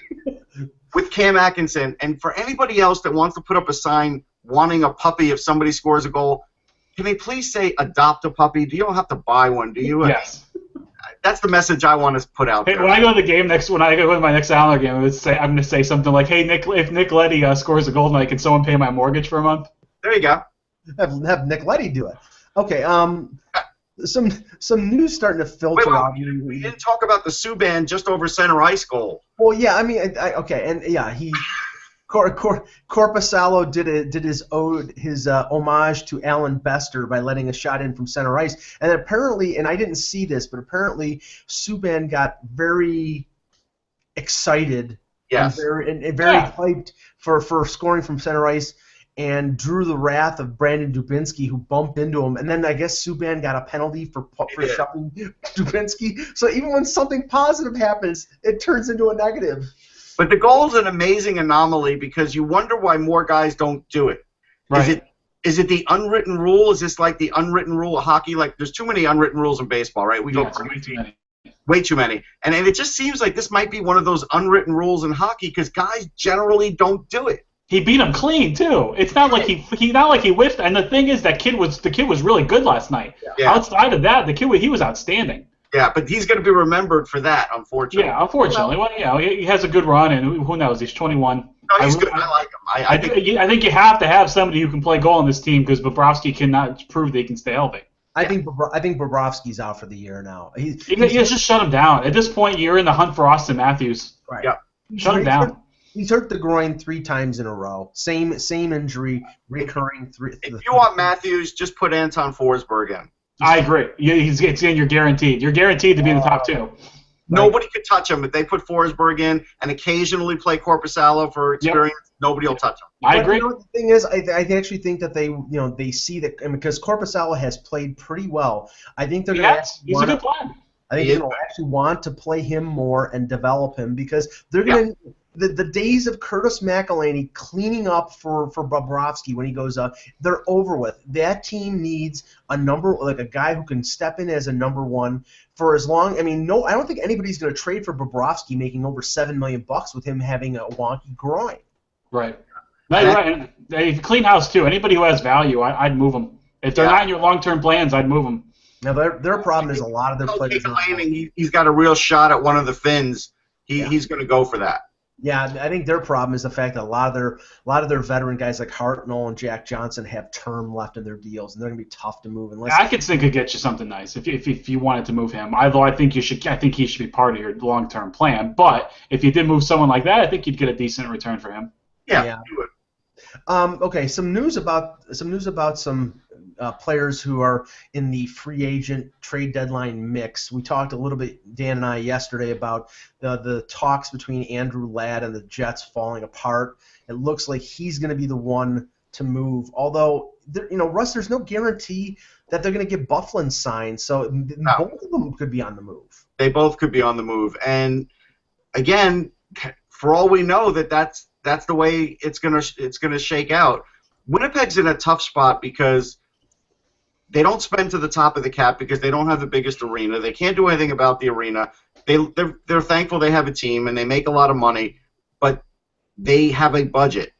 with Cam Atkinson, and for anybody else that wants to put up a sign wanting a puppy if somebody scores a goal, can they please say adopt a puppy? You don't have to buy one, do you? Yes. That's the message I want to put out there. When I go to the game when I go to my next Islander game, I'm going to say something like, "Hey, if Nick Leddy scores a goal tonight, can someone pay my mortgage for a month?" There you go. Have Nick Leddy do it. Okay. Some news starting to filter out. We didn't talk about the Subban just over center ice goal. Well, yeah, I mean, okay, and yeah, he. Korpisalo did his homage to Alan Bester by letting a shot in from center ice, and apparently, and I didn't see this, but apparently Subban got very excited, yes, and very hyped for scoring from center ice, and drew the wrath of Brandon Dubinsky, who bumped into him, and then I guess Subban got a penalty for shoving Dubinsky. So even when something positive happens, it turns into a negative. But the goal is an amazing anomaly because you wonder why more guys don't do it. Right. Is it the unwritten rule? Is this like the unwritten rule of hockey? Like, there's too many unwritten rules in baseball, right? We go way too many. Way too many. And it just seems like this might be one of those unwritten rules in hockey because guys generally don't do it. He beat him clean too. It's not like he whiffed. And the thing is, the kid was really good last night. Yeah. Outside of that, he was outstanding. Yeah, but he's going to be remembered for that, unfortunately. Yeah, unfortunately. Well, he has a good run, and who knows? He's 21. No, he's good. I like him. I think you have to have somebody who can play goal on this team because Bobrovsky cannot prove that he can stay healthy. I think Bobrovsky's out for the year now. You just shut him down. At this point, you're in the hunt for Austin Matthews. Right. Yeah. Shut him down. He's hurt the groin 3 times in a row. Same injury, recurring. If you want Matthews, just put Anton Forsberg in. I agree. It's in. You're guaranteed. You're guaranteed to be in the top 2. Nobody could touch him. If they put Forsberg in and occasionally play Korpisalo for experience, nobody will touch him. I agree. The thing is, I actually think that they see that, and because Korpisalo has played pretty well, I think they're going to. He's a good plan. I think they're going to actually want to play him more and develop him because they're going to. The days of Curtis McElhinney cleaning up for Bobrovsky when he goes up, they're over with. That team needs a guy who can step in as a number 1 for as long. I mean, I don't think anybody's going to trade for Bobrovsky making over $7 million with him having a wonky groin. Right. Right. They clean house too. Anybody who has value, I'd move them. If they're not in your long-term plans, I'd move them. Now their problem is a lot of their players. He's got a real shot at one of the Finns. He's going to go for that. Yeah, I think their problem is the fact that a lot of their veteran guys like Hartnell and Jack Johnson have term left in their deals, and they're going to be tough to move. I could think could get you something nice if you wanted to move him. Although I think he should be part of your long-term plan. But if you did move someone like that, I think you'd get a decent return for him. Yeah. You would. Okay, some news about some players who are in the free agent trade deadline mix. We talked a little bit, Dan and I, yesterday about the talks between Andrew Ladd and the Jets falling apart. It looks like he's going to be the one to move. Although, Russ, there's no guarantee that they're going to get Byfuglien signed. So both of them could be on the move. They both could be on the move. And again, for all we know, that's the way it's gonna shake out. Winnipeg's in a tough spot because they don't spend to the top of the cap because they don't have the biggest arena. They can't do anything about the arena. They're thankful they have a team and they make a lot of money, but they have a budget.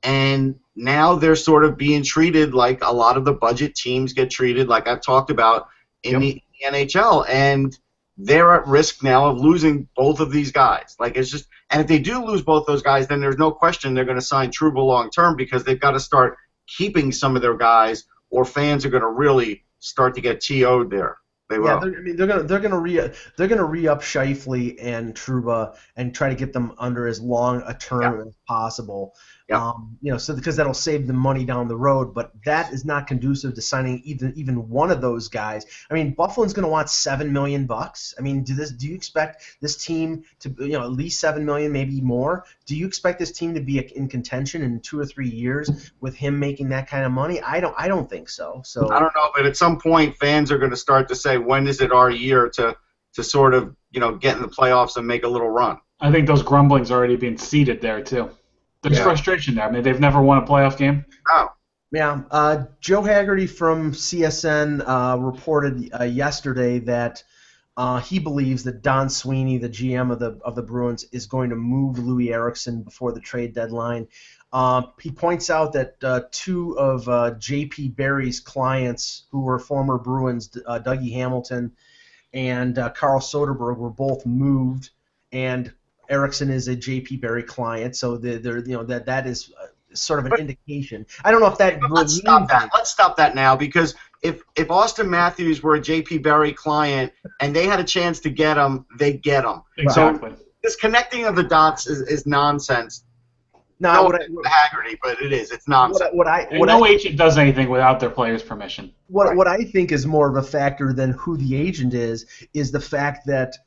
And now they're sort of being treated like a lot of the budget teams get treated, like I've talked about in the NHL. And they're at risk now of losing both of these guys. And if they do lose both those guys, then there's no question they're going to sign Trouba long term because they've got to start keeping some of their guys, or fans are going to really start to get TO'd there. They will. Yeah, they're going to re-up Scheifele and Trouba and try to get them under as long a term as possible. Yeah. So because that'll save them money down the road, but that is not conducive to signing even one of those guys. I mean, Byfuglien's going to want $7 million. I mean, do you expect this team to at least $7 million, maybe more? Do you expect this team to be in contention in 2 or 3 years with him making that kind of money? I don't think so. So I don't know, but at some point, fans are going to start to say, when is it our year to sort of get in the playoffs and make a little run? I think those grumblings are already being seeded there too. There's frustration there. I mean, they've never won a playoff game. No. Yeah. Joe Haggerty from CSN reported yesterday that he believes that Don Sweeney, the GM of the Bruins, is going to move Louis Eriksson before the trade deadline. He points out that 2 of J.P. Barry's clients, who were former Bruins, Dougie Hamilton and Carl Soderberg, were both moved, and Eriksson is a J.P. Barry client, so that is sort of an indication. I don't know if that. Let's stop that. Let's stop that now, because if Austin Matthews were a J.P. Barry client and they had a chance to get him, they'd get him. Exactly. So this connecting of the dots is nonsense. No, Haggerty, but it is. It's nonsense. No agent does anything without their player's permission. What I think is more of a factor than who the agent is the fact that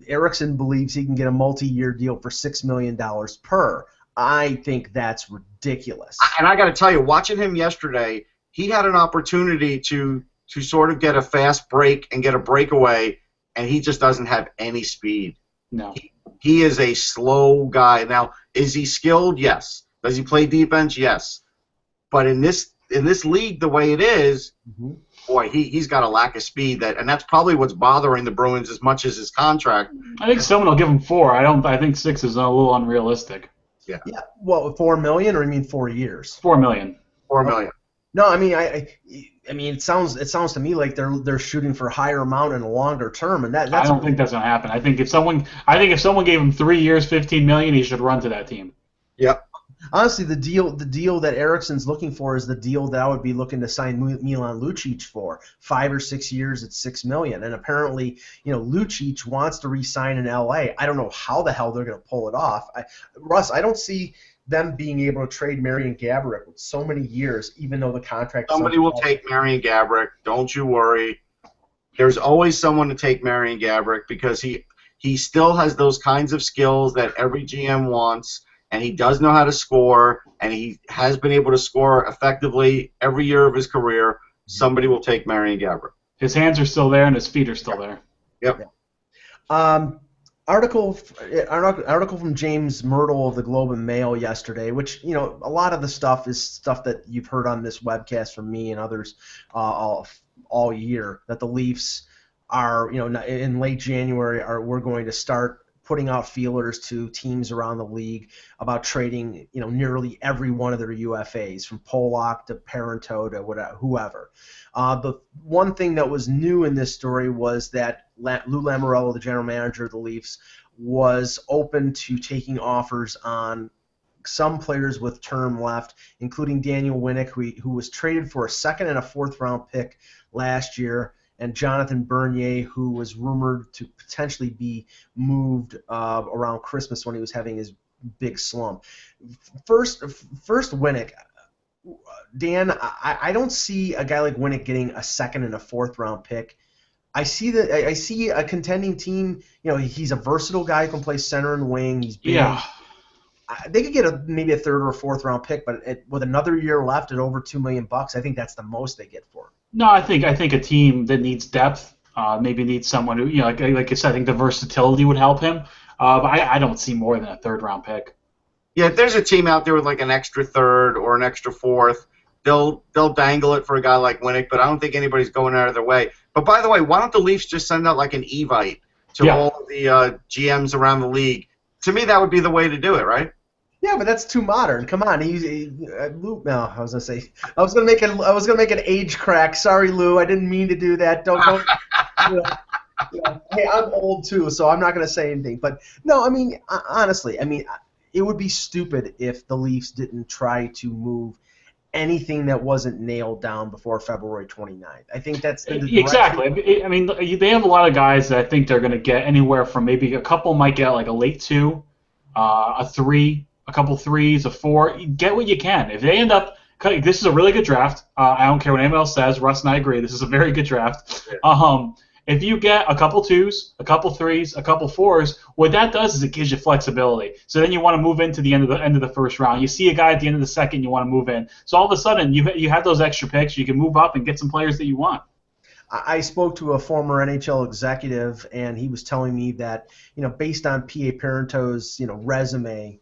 Eriksson believes he can get a multi-year deal for $6 million per. I think that's ridiculous. And I got to tell you, watching him yesterday, he had an opportunity to sort of get a fast break and get a breakaway, and he just doesn't have any speed. No. He is a slow guy. Now, is he skilled? Yes. Does he play defense? Yes. But in this league, the way it is, boy, he's got a lack of speed and that's probably what's bothering the Bruins as much as his contract. I think someone will give him 4. I think 6 is a little unrealistic. Yeah. Well, $4 million, or you mean 4 years? $4 million. $4 million. No, I mean, I mean, it sounds to me like they're shooting for a higher amount in a longer term, and that's. I don't think that's gonna happen. I think if someone gave him 3 years, $15 million, he should run to that team. Yep. Honestly, the deal that Ericsson's looking for is the deal that I would be looking to sign Milan Lucic for, 5 or 6 years at $6 million. And apparently, Lucic wants to re-sign in LA. I don't know how the hell they're going to pull it off. Russ, I don't see them being able to trade Marian Gaborik with so many years, even though the contract. Somebody will take Marian Gaborik. Don't you worry. There's always someone to take Marian Gaborik because he still has those kinds of skills that every GM wants. And he does know how to score, and he has been able to score effectively every year of his career. Somebody will take Marian Gaborik. His hands are still there, and his feet are still there. Yep. Article from James Myrtle of the Globe and Mail yesterday, which, a lot of the stuff is stuff that you've heard on this webcast from me and others all year, that the Leafs are, in late January, we're going to start putting out feelers to teams around the league about trading, nearly every one of their UFAs, from Pollock to Parento to whoever. The one thing that was new in this story was that Lou Lamoriello, the general manager of the Leafs, was open to taking offers on some players with term left, including Daniel Winnick, who was traded for a second and a fourth-round pick last year, and Jonathan Bernier, who was rumored to potentially be moved around Christmas when he was having his big slump. First Winnick. Dan, I don't see a guy like Winnick getting a second and a fourth-round pick. I see a contending team. He's a versatile guy who can play center and wing. He's big. Yeah. They could get maybe a third or a fourth-round pick, but with another year left at over $2 million, I think that's the most they get for him. No, I think a team that needs depth maybe needs someone who, like I said, I think the versatility would help him. But I don't see more than a third-round pick. Yeah, if there's a team out there with like an extra third or an extra fourth, they'll dangle it for a guy like Winnick, but I don't think anybody's going out of their way. But by the way, why don't the Leafs just send out like an Evite to all of the GMs around the league? To me, that would be the way to do it, right? Yeah, but that's too modern. Come on, Lou. No, I was gonna make an age crack. Sorry, Lou. I didn't mean to do that. Don't. Hey, I'm old too, so I'm not gonna say anything. But no, I mean, honestly, it would be stupid if the Leafs didn't try to move anything that wasn't nailed down before February 29th. I think that's exactly. They have a lot of guys that I think they're going to get anywhere from maybe a couple might get like a late 2, a 3, a couple 3s, a 4. Get what you can. If they end up, this is a really good draft. I don't care what anyone else says. Russ and I agree. This is a very good draft. Yeah. If you get a couple 2s, a couple 3s, a couple 4s, what that does is it gives you flexibility. So then you want to move into the end of the first round. You see a guy at the end of the second, you want to move in. So all of a sudden, you have those extra picks. You can move up and get some players that you want. I spoke to a former NHL executive, and he was telling me that, based on P.A. Parenteau's, resume,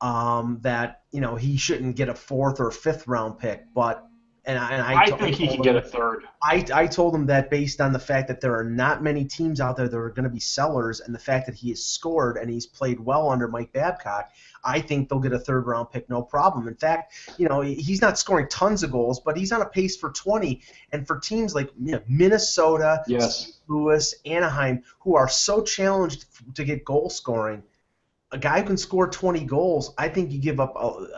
that he shouldn't get a 4th or 5th round pick, but. I think he can get a 3rd. I told him that based on the fact that there are not many teams out there that are going to be sellers, and the fact that he has scored and he's played well under Mike Babcock, I think they'll get a 3rd-round pick, no problem. In fact, he's not scoring tons of goals, but he's on a pace for 20. And for teams like Minnesota, yes, St. Louis, Anaheim, who are so challenged to get goal scoring, a guy who can score 20 goals, I think you give up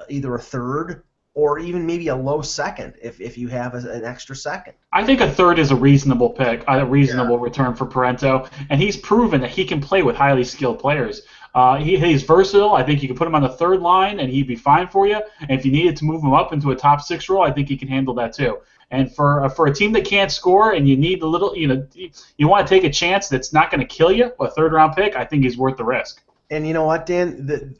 either a 3rd or even maybe a low 2nd if you have an extra 2nd. I think a 3rd is a reasonable pick, a reasonable return for Parento, and he's proven that he can play with highly skilled players. He's versatile. I think you can put him on the 3rd line, and he'd be fine for you. And if you needed to move him up into a top 6 role, I think he can handle that too. And for a team that can't score and you need a little, you want to take a chance that's not going to kill you, a 3rd-round pick, I think he's worth the risk. And you know what, Dan?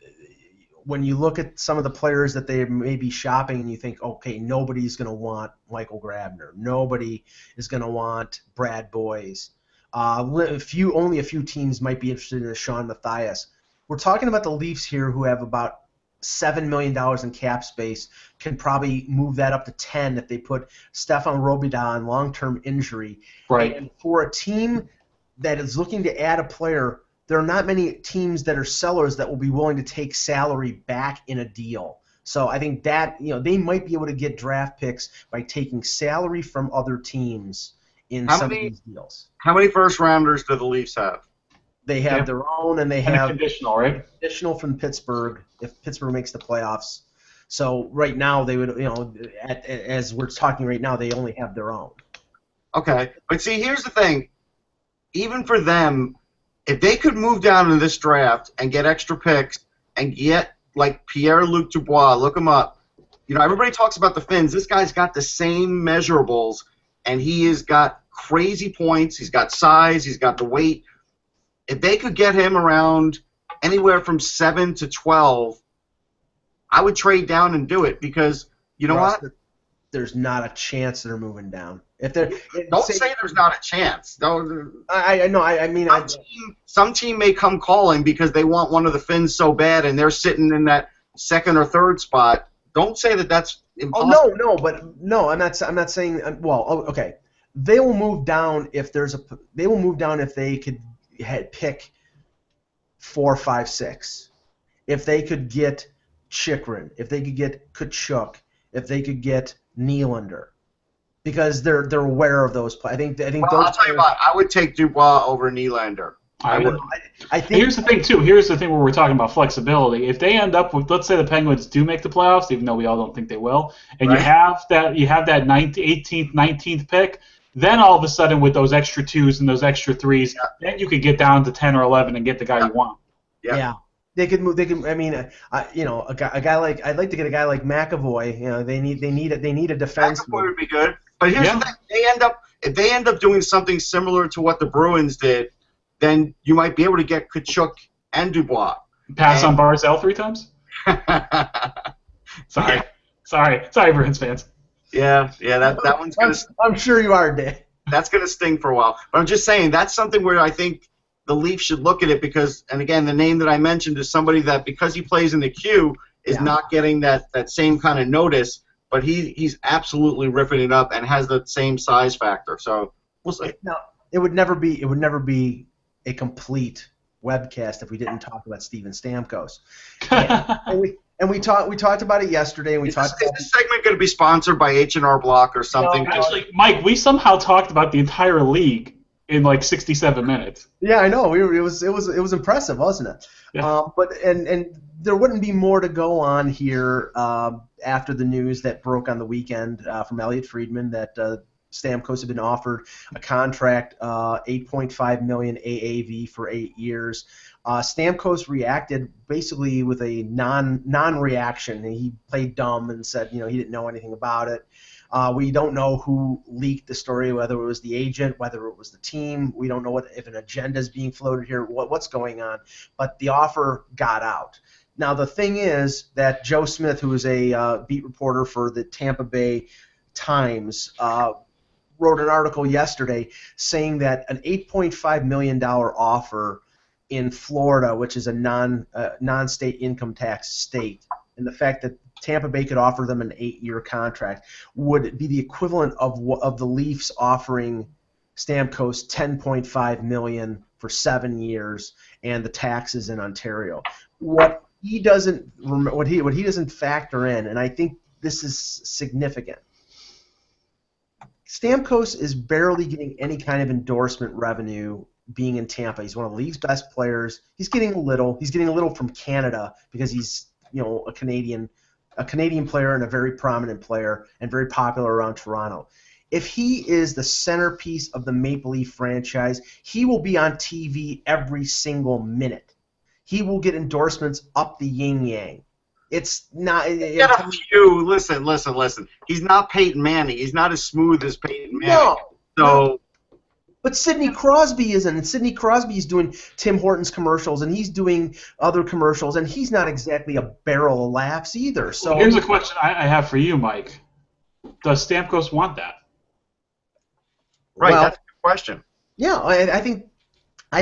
When you look at some of the players that they may be shopping and you think, okay, nobody's going to want Michael Grabner. Nobody is going to want Brad Boyes. Only a few teams might be interested in Sean Matthias. We're talking about the Leafs here who have about $7 million in cap space, can probably move that up to 10 if they put Stefan Robida on long-term injury. Right. And for a team that is looking to add a player, there are not many teams that are sellers that will be willing to take salary back in a deal. So I think that they might be able to get draft picks by taking salary from other teams in some of these deals. How many first-rounders do the Leafs have? They have their own, and they and have a conditional, right? Conditional from Pittsburgh if Pittsburgh makes the playoffs. So right now they would, as we're talking right now, they only have their own. Okay, but see, here's the thing. Even for them, if they could move down in this draft and get extra picks and get like Pierre-Luc Dubois, look him up. Everybody talks about the Finns. This guy's got the same measurables, and he has got crazy points. He's got size. He's got the weight. If they could get him around anywhere from 7 to 12, I would trade down and do it because you know what? There's not a chance they're moving down. Don't say there's not a chance. I know. I mean, some team may come calling because they want one of the Finns so bad, and they're sitting in that second or third spot. Don't say that that's impossible. No. I'm not saying. Well, okay. They will move down if They will move down if they could pick 4, 5, 6. If they could get Chychrun, if they could get Tkachuk, if they could get Nylander, because they're aware of those players. I think those. I'll tell you what, I would take Dubois over Nylander. I would. I think. Here's the thing too. Here's the thing where we're talking about flexibility. If they end up with, let's say the Penguins do make the playoffs, even though we all don't think they will, and you have that 18th, 19th pick. Then all of a sudden, with those extra 2s and those extra 3s, then you could get down to 10 or 11 and get the guy you want. Yeah. They could move. They can. I mean, a guy like I'd like to get a guy like McAvoy. They need a defense. McAvoy would be good. But here's the thing: if they end up doing something similar to what the Bruins did, then you might be able to get Tkachuk and Dubois. Pass on Barzell 3 times. Sorry, Bruins fans. Yeah, that one's gonna. I'm sure you are, Dave. That's gonna sting for a while. But I'm just saying that's something where I think the Leafs should look at it because, and again, the name that I mentioned is somebody that because he plays in the queue is not getting that same kind of notice, but he's absolutely ripping it up and has the same size factor. So we'll see. No, it would never be a complete webcast if we didn't talk about Steven Stamkos. And we talked about it yesterday. And is this segment going to be sponsored by H&R Block or something? No, actually, Mike, we somehow talked about the entire league in like 67 minutes. Yeah, I know. It was impressive, wasn't it? Yeah. But there wouldn't be more to go on here after the news that broke on the weekend from Elliot Friedman that Stamkos had been offered a contract, $8.5 million AAV for 8 years. Stamkos reacted basically with a non-reaction. He played dumb and said, he didn't know anything about it. We don't know who leaked the story, whether it was the agent, whether it was the team. We don't know if an agenda is being floated here, what's going on. But the offer got out. Now, the thing is that Joe Smith, who is a beat reporter for the Tampa Bay Times, wrote an article yesterday saying that an $8.5 million offer in Florida, which is a non-state income tax state, and the fact that Tampa Bay could offer them an 8-year contract would be the equivalent of the Leafs offering Stamkos $10.5 million for 7 years and the taxes in Ontario. What he doesn't factor in, and I think this is significant. Stamkos is barely getting any kind of endorsement revenue being in Tampa. He's one of the league's best players. He's getting a little. He's getting a little from Canada because he's a Canadian player and a very prominent player and very popular around Toronto. If he is the centerpiece of the Maple Leaf franchise, he will be on TV every single minute. He will get endorsements up the yin-yang. It's not... Listen. He's not Peyton Manning. He's not as smooth as Peyton Manning. No. But Sidney Crosby isn't. And Sidney Crosby is doing Tim Hortons commercials, and he's doing other commercials, and he's not exactly a barrel of laughs either. So here's a question I have for you, Mike. Does Stamkos want that? Right, that's a good question. Yeah, I think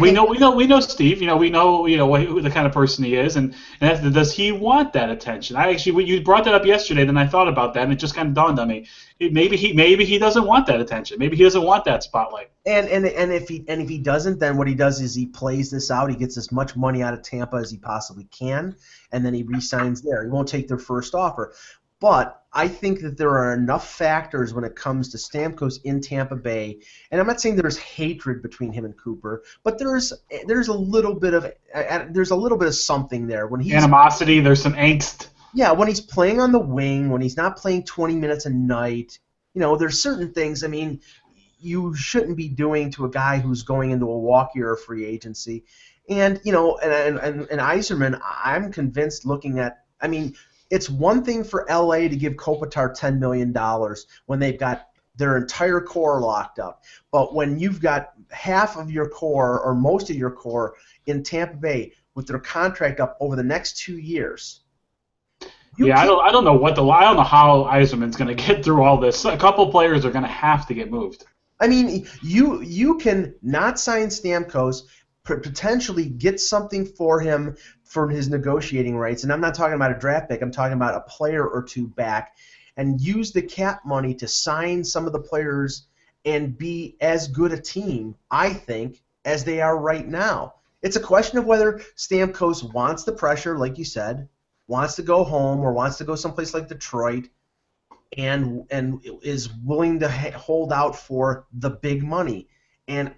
We know Steve. We know who the kind of person he is, and does he want that attention? When you brought that up yesterday, then I thought about that, and it just kind of dawned on me. Maybe he doesn't want that attention. Maybe he doesn't want that spotlight. And if he doesn't, then what he does is he plays this out. He gets as much money out of Tampa as he possibly can, and then he re-signs there. He won't take their first offer. But I think that there are enough factors when it comes to Stamkos in Tampa Bay, and I'm not saying there's hatred between him and Cooper, but there's a little bit of something there when he's animosity. There's some angst. Yeah, when he's playing on the wing, when he's not playing 20 minutes a night, there's certain things. I mean, you shouldn't be doing to a guy who's going into a walk-year or free agency, and and Yzerman, I'm convinced. It's one thing for LA to give Kopitar $10 million when they've got their entire core locked up. But when you've got half of your core or most of your core in Tampa Bay with their contract up over the next 2 years. I don't know how Yzerman's going to get through all this. A couple players are going to have to get moved. I mean, you can not sign Stamkos, potentially get something for him for his negotiating rights, and I'm not talking about a draft pick, I'm talking about a player or two back, and use the cap money to sign some of the players and be as good a team, I think, as they are right now. It's a question of whether Stamkos wants the pressure, like you said, wants to go home or wants to go someplace like Detroit, and is willing to hold out for the big money. And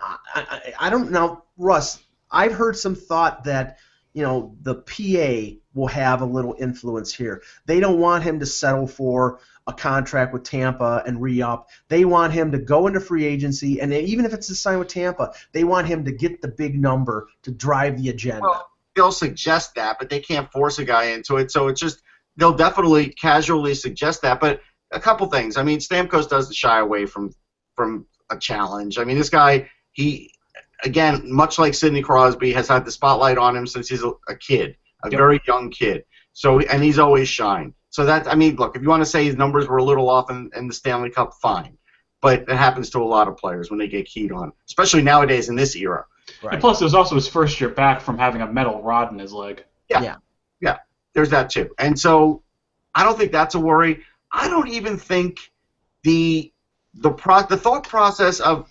I don't know, Russ, I've heard some thought that the PA will have a little influence here. They don't want him to settle for a contract with Tampa and re-up. They want him to go into free agency, and even if it's to sign with Tampa, they want him to get the big number to drive the agenda. Well, they'll suggest that, but they can't force a guy into it. So it's just they'll definitely casually suggest that. But a couple things. I mean, Stamkos doesn't shy away from a challenge. I mean, this guy, again, much like Sidney Crosby, has had the spotlight on him since he's a kid, a very young kid. So, and he's always shined. So look, if you want to say his numbers were a little off in the Stanley Cup, fine. But it happens to a lot of players when they get keyed on, especially nowadays in this era. Right. And plus, it was also his first year back from having a metal rod in his leg. Yeah. There's that too. And so, I don't think that's a worry. I don't even think the thought process of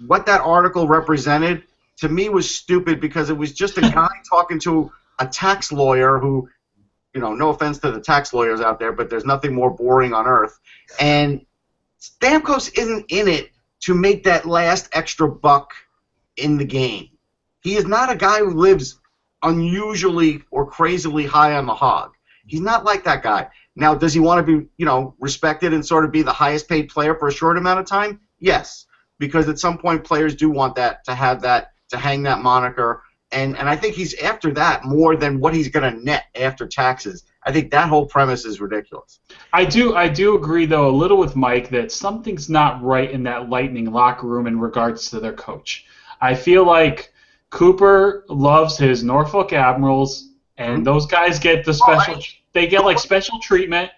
what that article represented to me was stupid, because it was just a guy talking to a tax lawyer who, no offense to the tax lawyers out there, but there's nothing more boring on earth. And Stamkos isn't in it to make that last extra buck in the game. He is not a guy who lives unusually or crazily high on the hog. He's not like that guy. Now, does he want to be, respected and sort of be the highest paid player for a short amount of time? Yes, because at some point players do want that, to have that, to hang that moniker. And I think he's after that more than what he's going to net after taxes. I think that whole premise is ridiculous. I do agree, though, a little with Mike that something's not right in that Lightning locker room in regards to their coach. I feel like Cooper loves his Norfolk Admirals, and those guys get the special. They get like special treatment.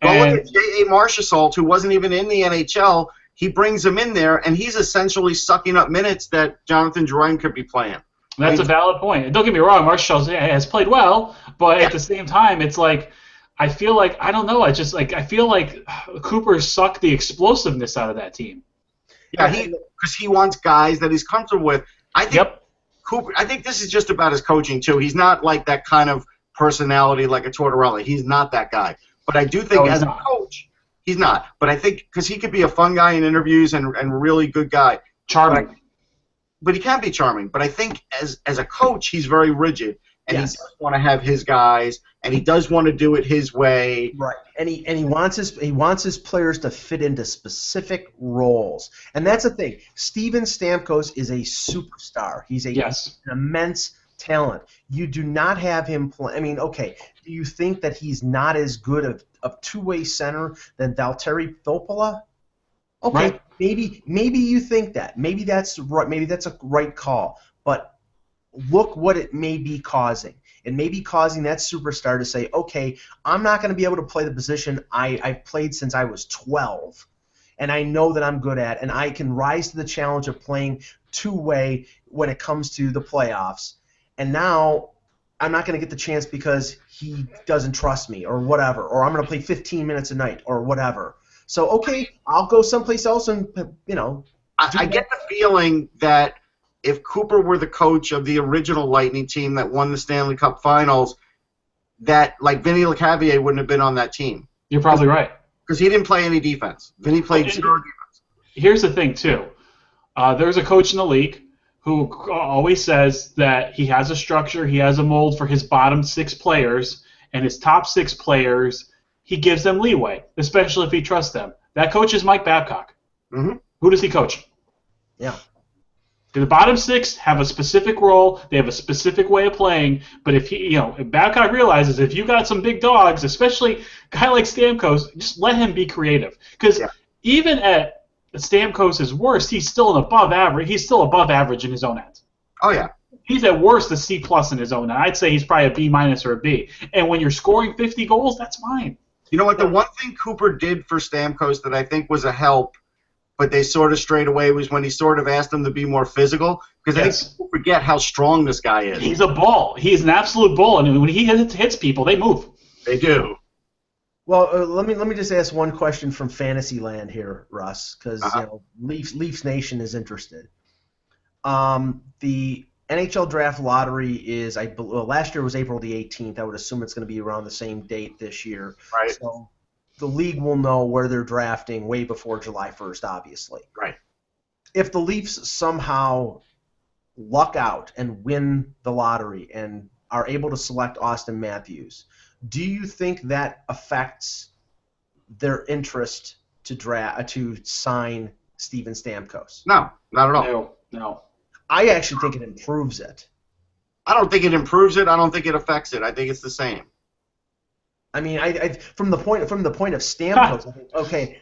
Well, look at J.A. Marchessault, who wasn't even in the NHL. He brings him in there, and he's essentially sucking up minutes that Jonathan Drouin could be playing. That's a valid point. Don't get me wrong, Marchessault has played well, but at the same time, it's like I feel like I don't know. I feel like Cooper sucked the explosiveness out of that team. Yeah, because he wants guys that he's comfortable with. I think Cooper. I think this is just about his coaching too. He's not like that kind of personality like a Tortorella. He's not that guy. But I do think as a coach, he's not. But I think because he could be a fun guy in interviews and really good guy. Charming. But he can be charming. But I think as a coach, he's very rigid. And he does want to have his guys, and he does want to do it his way. Right, and he wants his players to fit into specific roles, and that's the thing. Steven Stamkos is a superstar. He's an immense talent. You do not have him play. I mean, okay, do you think that he's not as good of two-way center than Valtteri Filppula? Okay, right. Maybe you think that. Maybe that's right. Maybe that's a right call, but. Look what it may be causing. It may be causing that superstar to say, okay, I'm not going to be able to play the position I've played since I was 12, and I know that I'm good at, and I can rise to the challenge of playing two-way when it comes to the playoffs. And now I'm not going to get the chance because he doesn't trust me or whatever, or I'm going to play 15 minutes a night or whatever. So, okay, I'll go someplace else and, I get the feeling that if Cooper were the coach of the original Lightning team that won the Stanley Cup Finals, that, like, Vinny LeCavier wouldn't have been on that team. You're probably right. Because he didn't play any defense. Vinny played zero defense. Here's the thing, too. There's a coach in the league who always says that he has a structure, he has a mold for his bottom 6 players, and his top 6 players, he gives them leeway, especially if he trusts them. That coach is Mike Babcock. Mm-hmm. Who does he coach? Yeah. The bottom 6 have a specific role, they have a specific way of playing, but if if Babcock realizes if you got some big dogs, especially a guy like Stamkos, just let him be creative. Because even at Stamkos' worst, he's still above average in his own end. Oh, yeah. He's at worst a C+ in his own end. I'd say he's probably a B- or a B. And when you're scoring 50 goals, that's fine. You know what? The one thing Cooper did for Stamkos that I think was a help, but they sort of strayed away, was when he sort of asked him to be more physical. Because I think people forget how strong this guy is. He's a bull. He's an absolute bull. And when he hits people, they move. They do. Well, let me just ask one question from Fantasyland here, Russ, because Leafs Nation is interested. The NHL Draft Lottery is, last year was April the 18th. I would assume it's going to be around the same date this year. Right. So the league will know where they're drafting way before July 1st, obviously. Right. If the Leafs somehow luck out and win the lottery and are able to select Austin Matthews, do you think that affects their interest to sign Steven Stamkos? No, not at all. No. I actually think it improves it. I don't think it improves it. I don't think it affects it. I think it's the same. I mean, from the point of Stamkos, I think, okay,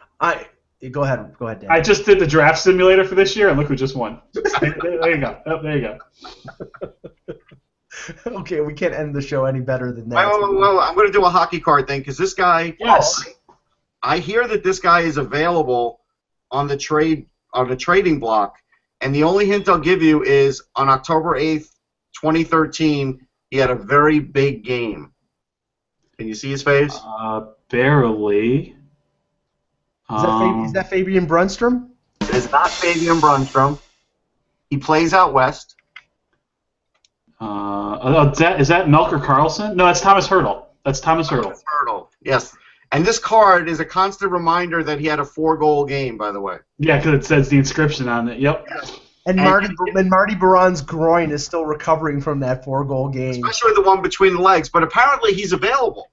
go ahead, Dan. I just did the draft simulator for this year, and look who just won. There you go. Oh, there you go. Okay, we can't end the show any better than that. Well, I'm going to do a hockey card thing because this guy. Yes. I hear that this guy is available on the trading block, and the only hint I'll give you is on October 8th, 2013, he had a very big game. Can you see his face? Barely. Is that Fabian Brunstrom? It is not Fabian Brunstrom. He plays out west. Is that Melker Karlsson? No, that's Thomas Hertl. Yes. And this card is a constant reminder that he had a 4-goal game, by the way. Yeah, because it says the inscription on it. Yep. And Marty Baron's groin is still recovering from that 4-goal game. Especially the one between the legs. But apparently he's available.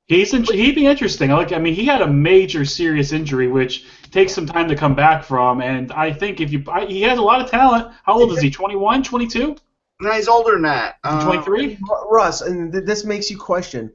He'd be interesting. He had a major serious injury, which takes some time to come back from. And I think he has a lot of talent. How old is he? 21, 22? No, he's older than that. 23? Russ, and this makes you question,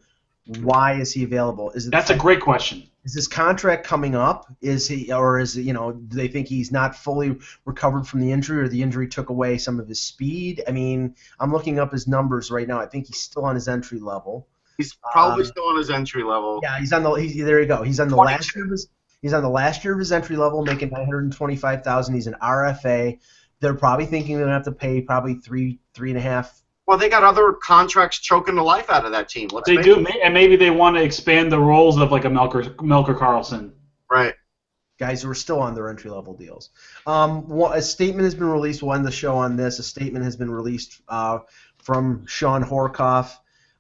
why is he available? That's a great question. Is his contract coming up? Do they think he's not fully recovered from the injury, or the injury took away some of his speed? I mean, I'm looking up his numbers right now. I think he's still on his entry level. He's probably still on his entry level. Yeah, there you go. He's on the last year of his. He's on the last year of his entry level, making $925,000. He's an RFA. They're probably thinking they're gonna have to pay probably three and a half. Well, they got other contracts choking the life out of that team. They do, and maybe they want to expand the roles of like a Melker Karlsson. Right. Guys who are still on their entry-level deals. A statement has been released. We'll end the show on this. A statement has been released from Sean Horkoff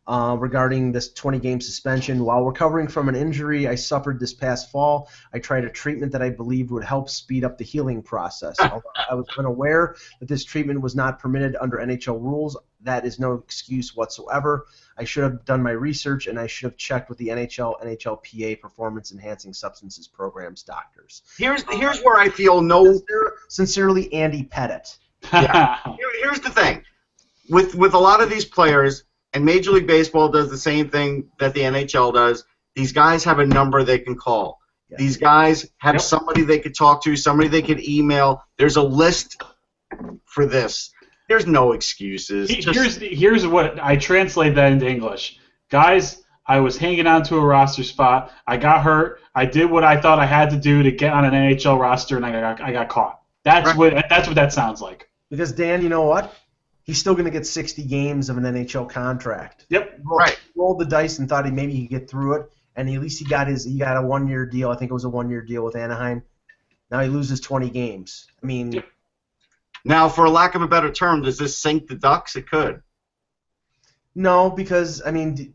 regarding this 20-game suspension. While recovering from an injury I suffered this past fall, I tried a treatment that I believed would help speed up the healing process. Although I was unaware that this treatment was not permitted under NHL rules, that is no excuse whatsoever. I should have done my research, and I should have checked with the NHLPA Performance-Enhancing Substances Programs doctors. Here's where I feel Sincerely, Andy Pettit. Yeah. Here's the thing. With a lot of these players, and Major League Baseball does the same thing that the NHL does, these guys have a number they can call. Yeah. These guys have somebody they could talk to, somebody they could email. There's a list for this. There's no excuses. Here's what I translate that into English. Guys, I was hanging on to a roster spot. I got hurt. I did what I thought I had to do to get on an NHL roster, and I got caught. That's what that sounds like. Because, Dan, you know what? He's still going to get 60 games of an NHL contract. Yep. He rolled the dice and thought maybe he could get through it, and at least he got a 1-year deal. I think it was a 1-year deal with Anaheim. Now he loses 20 games. I mean, yep. Now, for lack of a better term, does this sink the Ducks? It could. No, because I mean,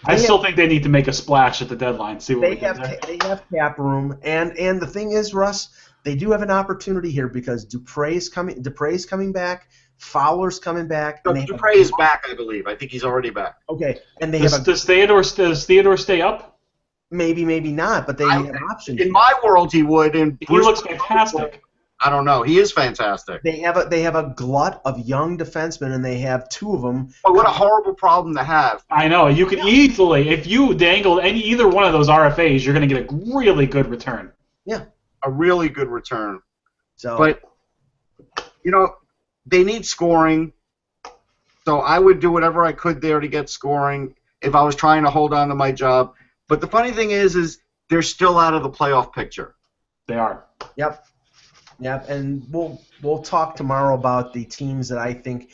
I still think they need to make a splash at the deadline. See what they have cap room, and the thing is, Russ, they do have an opportunity here because Dupre's coming back. Fowler's coming back. No, Dupre is back, I believe. I think he's already back. Okay, and does Theodore stay up? Maybe not, but they have options. In my world, he would. And he looks fantastic. I don't know. He is fantastic. They have a glut of young defensemen, and they have 2 of them. Oh, what a horrible problem to have. I know. You could easily, if you dangle either one of those RFAs, you're going to get a really good return. Yeah, a really good return. So, but they need scoring. So I would do whatever I could there to get scoring if I was trying to hold on to my job. But the funny thing is they're still out of the playoff picture. They are. Yep, and we'll talk tomorrow about the teams that I think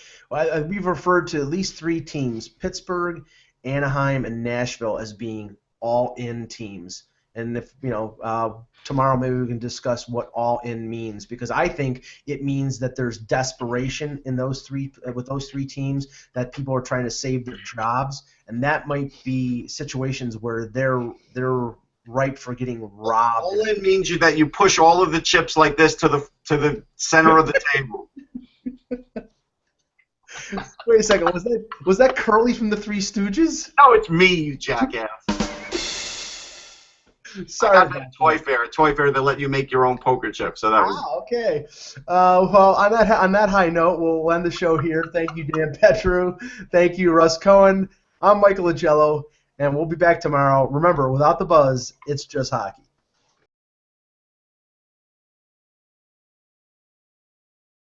we've referred to at least 3 teams: Pittsburgh, Anaheim, and Nashville as being all-in teams. And if tomorrow maybe we can discuss what all-in means, because I think it means that there's desperation in those 3 teams, that people are trying to save their jobs, and that might be situations where they're ripe for getting robbed. All-in means that you push all of the chips like this to the center of the table. Wait a second, was that Curly from the Three Stooges? No, it's me, you jackass. Sorry. I got that a toy fair that let you make your own poker chips. So that was. Okay. Well, on that high note, we'll end the show here. Thank you, Dan Petru. Thank you, Russ Cohen. I'm Michael Agello, and we'll be back tomorrow. Remember, without the buzz, it's just hockey.